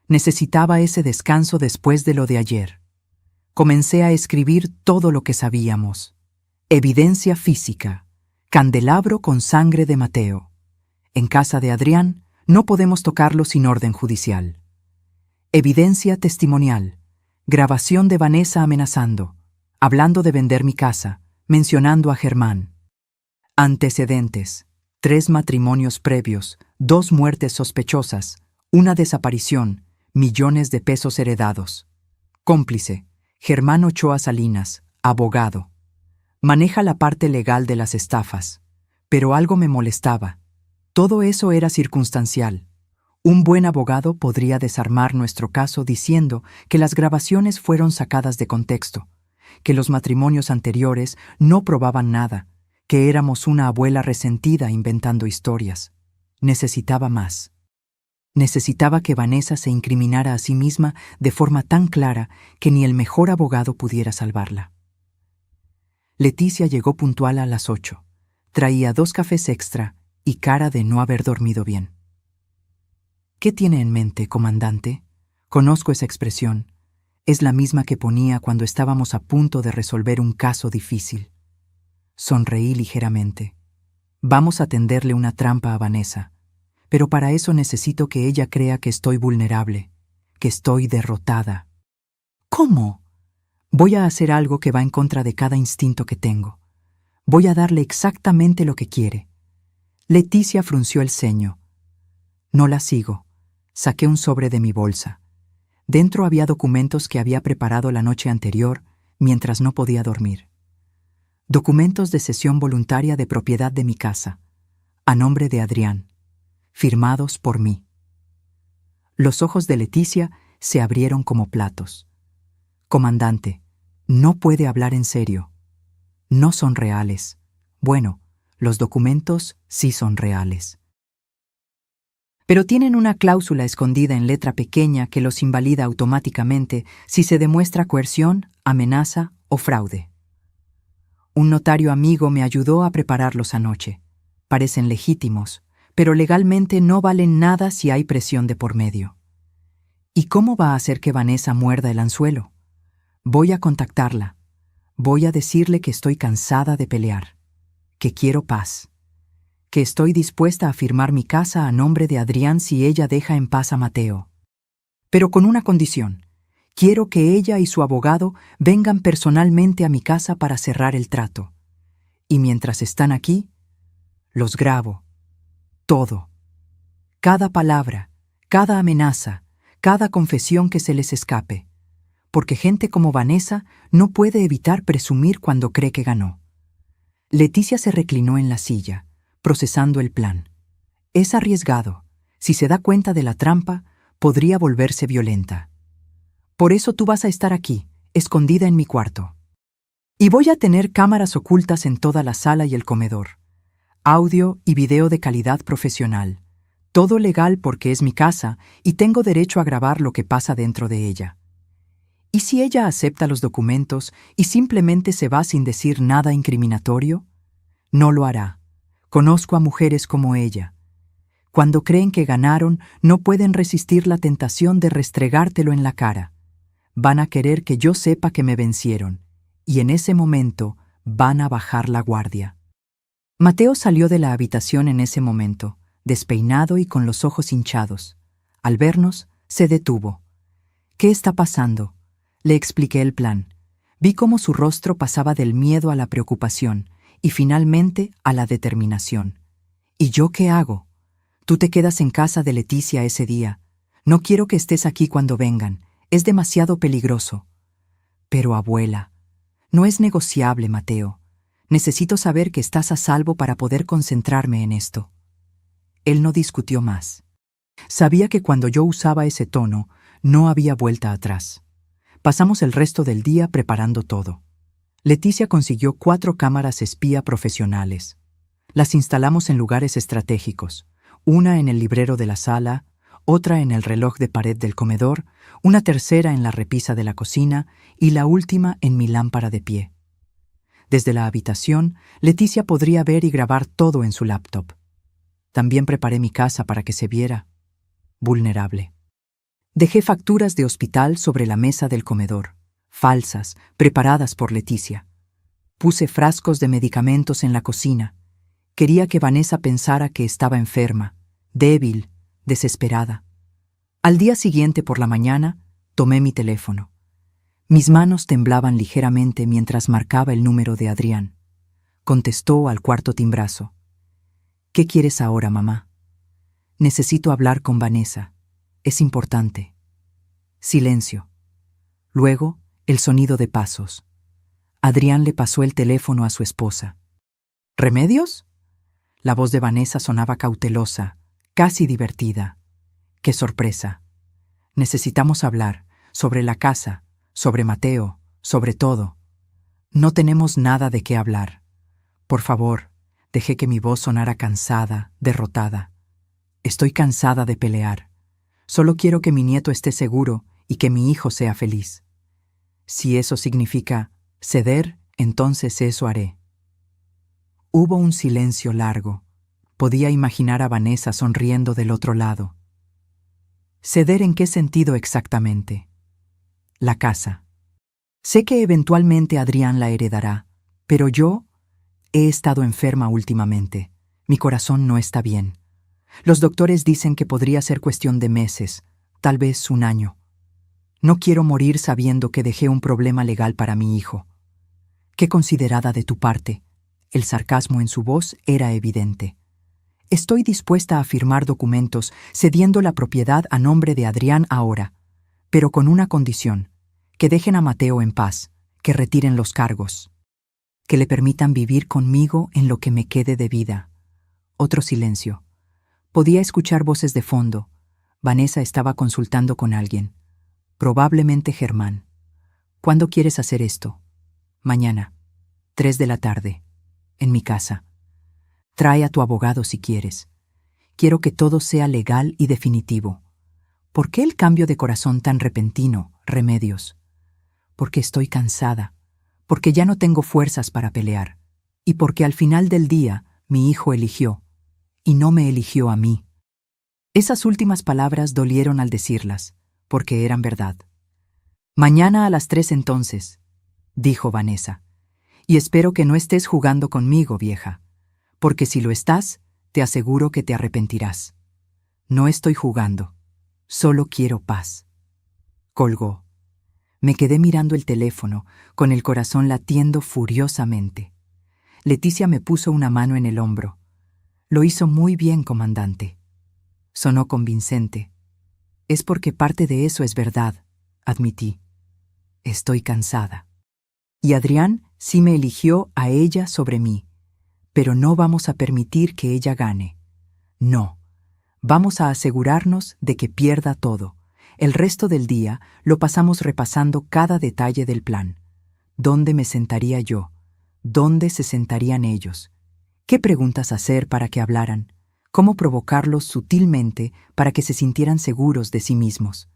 Necesitaba ese descanso después de lo de ayer. Comencé a escribir todo lo que sabíamos. Evidencia física. Candelabro con sangre de Mateo. En casa de Adrián no podemos tocarlo sin orden judicial. Evidencia testimonial. Grabación de Vanessa amenazando, hablando de vender mi casa, mencionando a Germán. Antecedentes: 3 matrimonios previos, 2 muertes sospechosas, 1 desaparición, millones de pesos heredados. Cómplice: Germán Ochoa Salinas, abogado. Maneja la parte legal de las estafas. Pero algo me molestaba. Todo eso era circunstancial. Un buen abogado podría desarmar nuestro caso diciendo que las grabaciones fueron sacadas de contexto, que los matrimonios anteriores no probaban nada, que éramos una abuela resentida inventando historias. Necesitaba más. Necesitaba que Vanessa se incriminara a sí misma de forma tan clara que ni el mejor abogado pudiera salvarla. Leticia llegó puntual a las 8. Traía 2 cafés extra y cara de no haber dormido bien. ¿Qué tiene en mente, comandante? Conozco esa expresión. Es la misma que ponía cuando estábamos a punto de resolver un caso difícil. Sonreí ligeramente. Vamos a tenderle una trampa a Vanessa, pero para eso necesito que ella crea que estoy vulnerable, que estoy derrotada. ¿Cómo? Voy a hacer algo que va en contra de cada instinto que tengo. Voy a darle exactamente lo que quiere. Leticia frunció el ceño. No la sigo. Saqué un sobre de mi bolsa. Dentro había documentos que había preparado la noche anterior mientras no podía dormir. Documentos de cesión voluntaria de propiedad de mi casa, a nombre de Adrián, firmados por mí. Los ojos de Leticia se abrieron como platos. Comandante, no puede hablar en serio. No son reales. Bueno, los documentos sí son reales. Pero tienen una cláusula escondida en letra pequeña que los invalida automáticamente si se demuestra coerción, amenaza o fraude. Un notario amigo me ayudó a prepararlos anoche. Parecen legítimos, pero legalmente no valen nada si hay presión de por medio. ¿Y cómo va a hacer que Vanessa muerda el anzuelo? Voy a contactarla. Voy a decirle que estoy cansada de pelear, que quiero paz, que estoy dispuesta a firmar mi casa a nombre de Adrián si ella deja en paz a Mateo. Pero con una condición. Quiero que ella y su abogado vengan personalmente a mi casa para cerrar el trato. Y mientras están aquí, los grabo. Todo. Cada palabra, cada amenaza, cada confesión que se les escape. Porque gente como Vanessa no puede evitar presumir cuando cree que ganó. Leticia se reclinó en la silla, procesando el plan. Es arriesgado. Si se da cuenta de la trampa, podría volverse violenta. Por eso tú vas a estar aquí, escondida en mi cuarto. Y voy a tener cámaras ocultas en toda la sala y el comedor. Audio y video de calidad profesional. Todo legal porque es mi casa y tengo derecho a grabar lo que pasa dentro de ella. ¿Y si ella acepta los documentos y simplemente se va sin decir nada incriminatorio? No lo hará. Conozco a mujeres como ella. Cuando creen que ganaron, no pueden resistir la tentación de restregártelo en la cara. Van a querer que yo sepa que me vencieron, y en ese momento van a bajar la guardia. Mateo salió de la habitación en ese momento, despeinado y con los ojos hinchados. Al vernos, se detuvo. ¿Qué está pasando? Le expliqué el plan. Vi cómo su rostro pasaba del miedo a la preocupación, y finalmente a la determinación. ¿Y yo qué hago? Tú te quedas en casa de Leticia ese día. No quiero que estés aquí cuando vengan. Es demasiado peligroso. Pero abuela, no es negociable, Mateo. Necesito saber que estás a salvo para poder concentrarme en esto. Él no discutió más. Sabía que cuando yo usaba ese tono, no había vuelta atrás. Pasamos el resto del día preparando todo. Leticia consiguió 4 cámaras espía profesionales. Las instalamos en lugares estratégicos, una en el librero de la sala, otra en el reloj de pared del comedor, una tercera en la repisa de la cocina y la última en mi lámpara de pie. Desde la habitación, Leticia podría ver y grabar todo en su laptop. También preparé mi casa para que se viera vulnerable. Dejé facturas de hospital sobre la mesa del comedor, falsas, preparadas por Leticia. Puse frascos de medicamentos en la cocina. Quería que Vanessa pensara que estaba enferma, débil, desesperada. Al día siguiente por la mañana, tomé mi teléfono. Mis manos temblaban ligeramente mientras marcaba el número de Adrián. Contestó al cuarto timbrazo. ¿Qué quieres ahora, mamá? Necesito hablar con Vanessa. Es importante. Silencio. Luego, el sonido de pasos. Adrián le pasó el teléfono a su esposa. ¿Remedios? La voz de Vanessa sonaba cautelosa, casi divertida. ¡Qué sorpresa! Necesitamos hablar sobre la casa, sobre Mateo, sobre todo. No tenemos nada de qué hablar. Por favor, dejé que mi voz sonara cansada, derrotada. Estoy cansada de pelear. Solo quiero que mi nieto esté seguro y que mi hijo sea feliz. Si eso significa ceder, entonces eso haré. Hubo un silencio largo. Podía imaginar a Vanessa sonriendo del otro lado. ¿Ceder en qué sentido exactamente? La casa. Sé que eventualmente Adrián la heredará, pero yo he estado enferma últimamente. Mi corazón no está bien. Los doctores dicen que podría ser cuestión de meses, tal vez un año. No quiero morir sabiendo que dejé un problema legal para mi hijo. Qué considerada de tu parte. El sarcasmo en su voz era evidente. Estoy dispuesta a firmar documentos cediendo la propiedad a nombre de Adrián ahora, pero con una condición: que dejen a Mateo en paz, que retiren los cargos, que le permitan vivir conmigo en lo que me quede de vida. Otro silencio. Podía escuchar voces de fondo. Vanessa estaba consultando con alguien. Probablemente Germán. ¿Cuándo quieres hacer esto? Mañana, 3 de la tarde, en mi casa. Trae a tu abogado si quieres. Quiero que todo sea legal y definitivo. ¿Por qué el cambio de corazón tan repentino, Remedios? Porque estoy cansada, porque ya no tengo fuerzas para pelear, y porque al final del día mi hijo eligió, y no me eligió a mí. Esas últimas palabras dolieron al decirlas, porque eran verdad. Mañana a las 3 entonces, dijo Vanessa, y espero que no estés jugando conmigo, vieja, porque si lo estás, te aseguro que te arrepentirás. No estoy jugando, solo quiero paz. Colgó. Me quedé mirando el teléfono, con el corazón latiendo furiosamente. Leticia me puso una mano en el hombro. Lo hizo muy bien, comandante. Sonó convincente. Es porque parte de eso es verdad, admití. Estoy cansada. Y Adrián sí me eligió a ella sobre mí. Pero no vamos a permitir que ella gane. No. Vamos a asegurarnos de que pierda todo. El resto del día lo pasamos repasando cada detalle del plan. ¿Dónde me sentaría yo? ¿Dónde se sentarían ellos? ¿Qué preguntas hacer para que hablaran? ¿Cómo provocarlos sutilmente para que se sintieran seguros de sí mismos?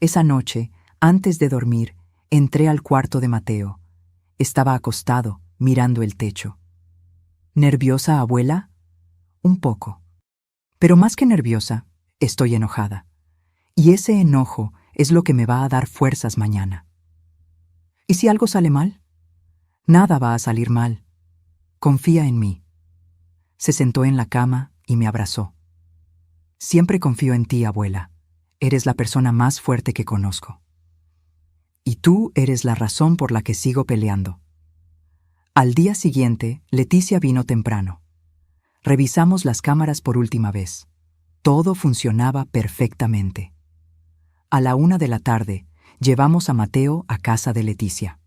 Esa noche, antes de dormir, entré al cuarto de Mateo. Estaba acostado, mirando el techo. ¿Nerviosa, abuela? Un poco. Pero más que nerviosa, estoy enojada. Y ese enojo es lo que me va a dar fuerzas mañana. ¿Y si algo sale mal? Nada va a salir mal. Confía en mí. Se sentó en la cama y me abrazó. Siempre confío en ti, abuela. Eres la persona más fuerte que conozco. Y tú eres la razón por la que sigo peleando. Al día siguiente, Leticia vino temprano. Revisamos las cámaras por última vez. Todo funcionaba perfectamente. A la 1 de la tarde, llevamos a Mateo a casa de Leticia.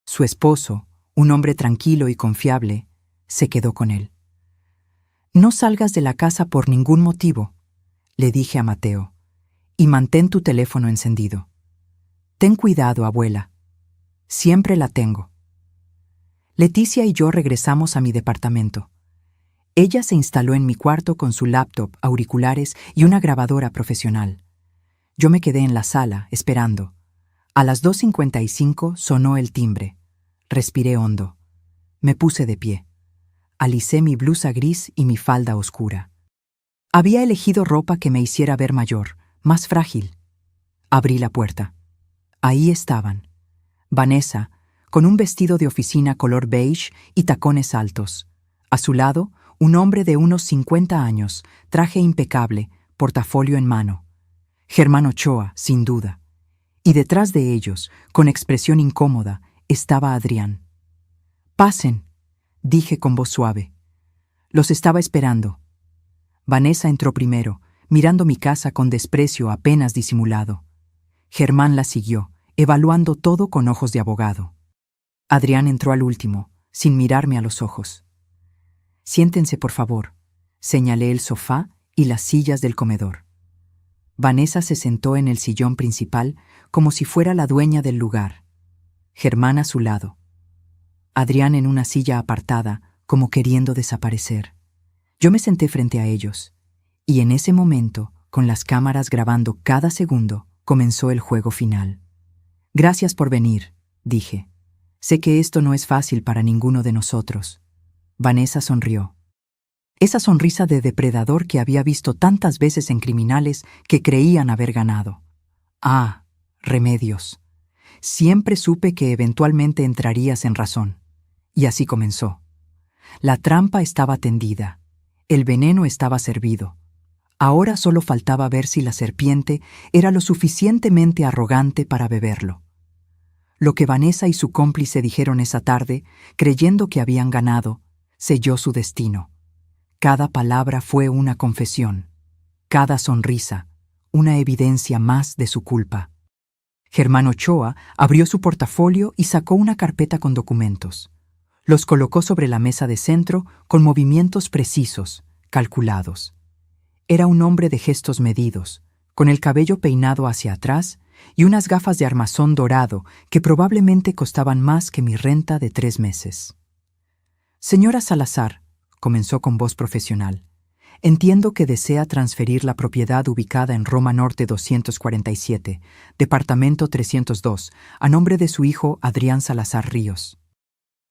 Su esposo, un hombre tranquilo y confiable, se quedó con él. «No salgas de la casa por ningún motivo», le dije a Mateo, «y mantén tu teléfono encendido. Ten cuidado, abuela. Siempre la tengo». Leticia y yo regresamos a mi departamento. Ella se instaló en mi cuarto con su laptop, auriculares y una grabadora profesional. Yo me quedé en la sala, esperando. A las 2:55 sonó el timbre. Respiré hondo. Me puse de pie. Alicé mi blusa gris y mi falda oscura. Había elegido ropa que me hiciera ver mayor, más frágil. Abrí la puerta. Ahí estaban. Vanessa, con un vestido de oficina color beige y tacones altos. A su lado, un hombre de unos 50 años, traje impecable, portafolio en mano. Germán Ochoa, sin duda. Y detrás de ellos, con expresión incómoda, estaba Adrián. «Pasen», dije con voz suave. Los estaba esperando. Vanessa entró primero, mirando mi casa con desprecio apenas disimulado. Germán la siguió, evaluando todo con ojos de abogado. Adrián entró al último, sin mirarme a los ojos. «Siéntense, por favor», señalé el sofá y las sillas del comedor. Vanessa se sentó en el sillón principal como si fuera la dueña del lugar. Germán a su lado. Adrián en una silla apartada, como queriendo desaparecer. Yo me senté frente a ellos, y en ese momento, con las cámaras grabando cada segundo, comenzó el juego final. «Gracias por venir», dije. «Sé que esto no es fácil para ninguno de nosotros». Vanessa sonrió. Esa sonrisa de depredador que había visto tantas veces en criminales que creían haber ganado. «Ah, Remedios. Siempre supe que eventualmente entrarías en razón». Y así comenzó. La trampa estaba tendida. El veneno estaba servido. Ahora solo faltaba ver si la serpiente era lo suficientemente arrogante para beberlo. Lo que Vanessa y su cómplice dijeron esa tarde, creyendo que habían ganado, selló su destino. Cada palabra fue una confesión. Cada sonrisa, una evidencia más de su culpa. Germán Ochoa abrió su portafolio y sacó una carpeta con documentos. Los colocó sobre la mesa de centro con movimientos precisos, calculados. Era un hombre de gestos medidos, con el cabello peinado hacia atrás y unas gafas de armazón dorado que probablemente costaban más que mi renta de 3 meses. «Señora Salazar», comenzó con voz profesional, «entiendo que desea transferir la propiedad ubicada en Roma Norte 247, departamento 302, a nombre de su hijo Adrián Salazar Ríos.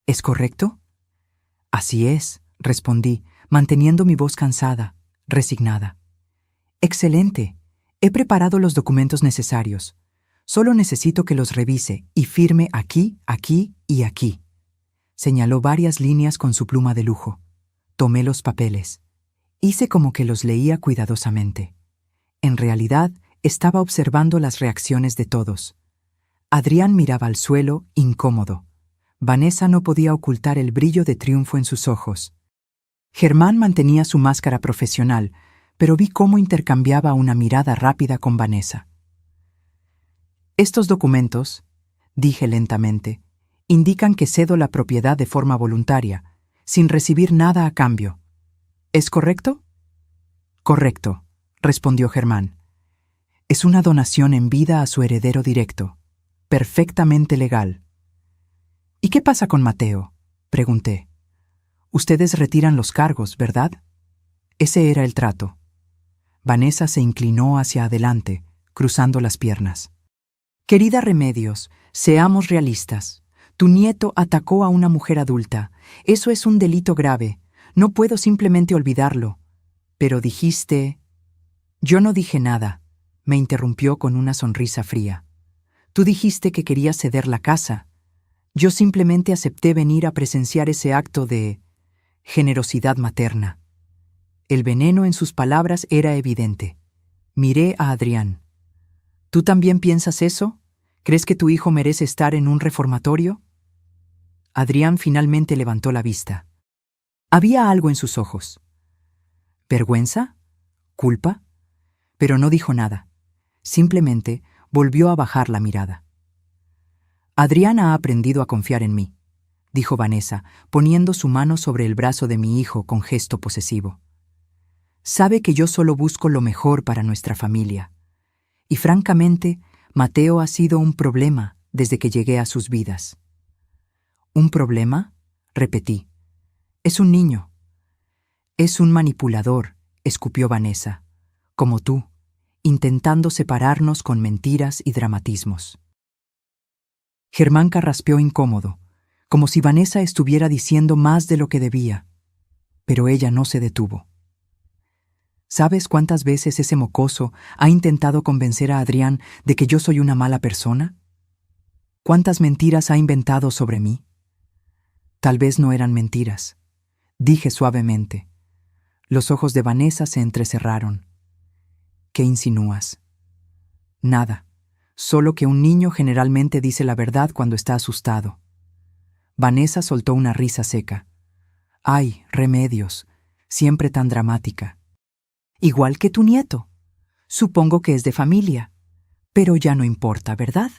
¿Es correcto?» «Así es», respondí, manteniendo mi voz cansada, resignada. «Excelente. He preparado los documentos necesarios. Solo necesito que los revise y firme aquí, aquí y aquí». Señaló varias líneas con su pluma de lujo. Tomé los papeles. Hice como que los leía cuidadosamente. En realidad, estaba observando las reacciones de todos. Adrián miraba al suelo, incómodo. Vanessa no podía ocultar el brillo de triunfo en sus ojos. Germán mantenía su máscara profesional, pero vi cómo intercambiaba una mirada rápida con Vanessa. «Estos documentos», dije lentamente, «indican que cedo la propiedad de forma voluntaria, sin recibir nada a cambio. ¿Es correcto?» «Correcto», respondió Germán. «Es una donación en vida a su heredero directo. Perfectamente legal». «¿Y qué pasa con Mateo?», pregunté. «Ustedes retiran los cargos, ¿verdad?» Ese era el trato. Vanessa se inclinó hacia adelante, cruzando las piernas. «Querida Remedios, seamos realistas. Tu nieto atacó a una mujer adulta. Eso es un delito grave. No puedo simplemente olvidarlo. Pero dijiste...» «Yo no dije nada», me interrumpió con una sonrisa fría. «Tú dijiste que querías ceder la casa. Yo simplemente acepté venir a presenciar ese acto de generosidad materna». El veneno en sus palabras era evidente. Miré a Adrián. «¿Tú también piensas eso? ¿Crees que tu hijo merece estar en un reformatorio?» Adrián finalmente levantó la vista. Había algo en sus ojos. ¿Vergüenza? ¿Culpa? Pero no dijo nada. Simplemente volvió a bajar la mirada. Adrián ha aprendido a confiar en mí, dijo Vanessa, poniendo su mano sobre el brazo de mi hijo con gesto posesivo. Sabe que yo solo busco lo mejor para nuestra familia. Y francamente, Mateo ha sido un problema desde que llegué a sus vidas. ¿Un problema? Repetí. Es un niño. Es un manipulador, escupió Vanessa, como tú, intentando separarnos con mentiras y dramatismos. Germán carraspeó incómodo, como si Vanessa estuviera diciendo más de lo que debía, pero ella no se detuvo. ¿Sabes cuántas veces ese mocoso ha intentado convencer a Adrián de que yo soy una mala persona? ¿Cuántas mentiras ha inventado sobre mí? Tal vez no eran mentiras, dije suavemente. Los ojos de Vanessa se entrecerraron. ¿Qué insinúas? Nada, solo que un niño generalmente dice la verdad cuando está asustado. Vanessa soltó una risa seca. ¡Ay, remedios! Siempre tan dramática. Igual que tu nieto. Supongo que es de familia. Pero ya no importa, ¿verdad?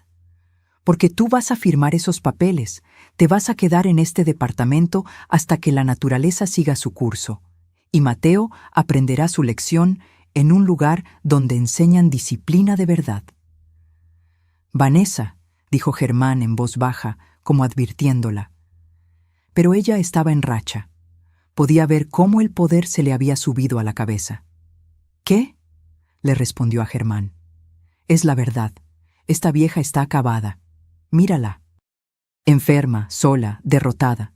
Porque tú vas a firmar esos papeles, te vas a quedar en este departamento hasta que la naturaleza siga su curso, y Mateo aprenderá su lección en un lugar donde enseñan disciplina de verdad. Vanessa, dijo Germán en voz baja, como advirtiéndola. Pero ella estaba en racha. Podía ver cómo el poder se le había subido a la cabeza. ¿Qué? Le respondió a Germán. Es la verdad. Esta vieja está acabada. Mírala. Enferma, sola, derrotada.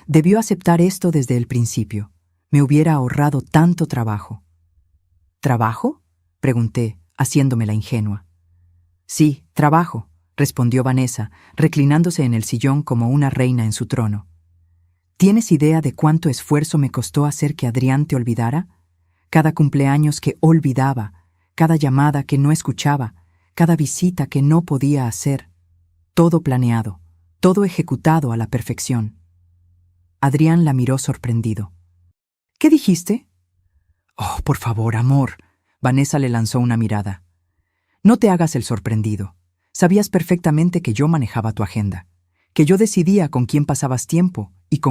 Debió aceptar esto desde el principio. Me hubiera ahorrado tanto trabajo. ¿Trabajo? Pregunté, haciéndome la ingenua. Sí, trabajo, respondió Vanessa, reclinándose en el sillón como una reina en su trono. ¿Tienes idea de cuánto esfuerzo me costó hacer que Adrián te olvidara? Cada cumpleaños que olvidaba, cada llamada que no escuchaba, cada visita que no podía hacer. Todo planeado, todo ejecutado a la perfección. Adrián la miró sorprendido. ¿Qué dijiste? Oh, por favor, amor. Vanessa le lanzó una mirada. No te hagas el sorprendido. Sabías perfectamente que yo manejaba tu agenda, que yo decidía con quién pasabas tiempo y con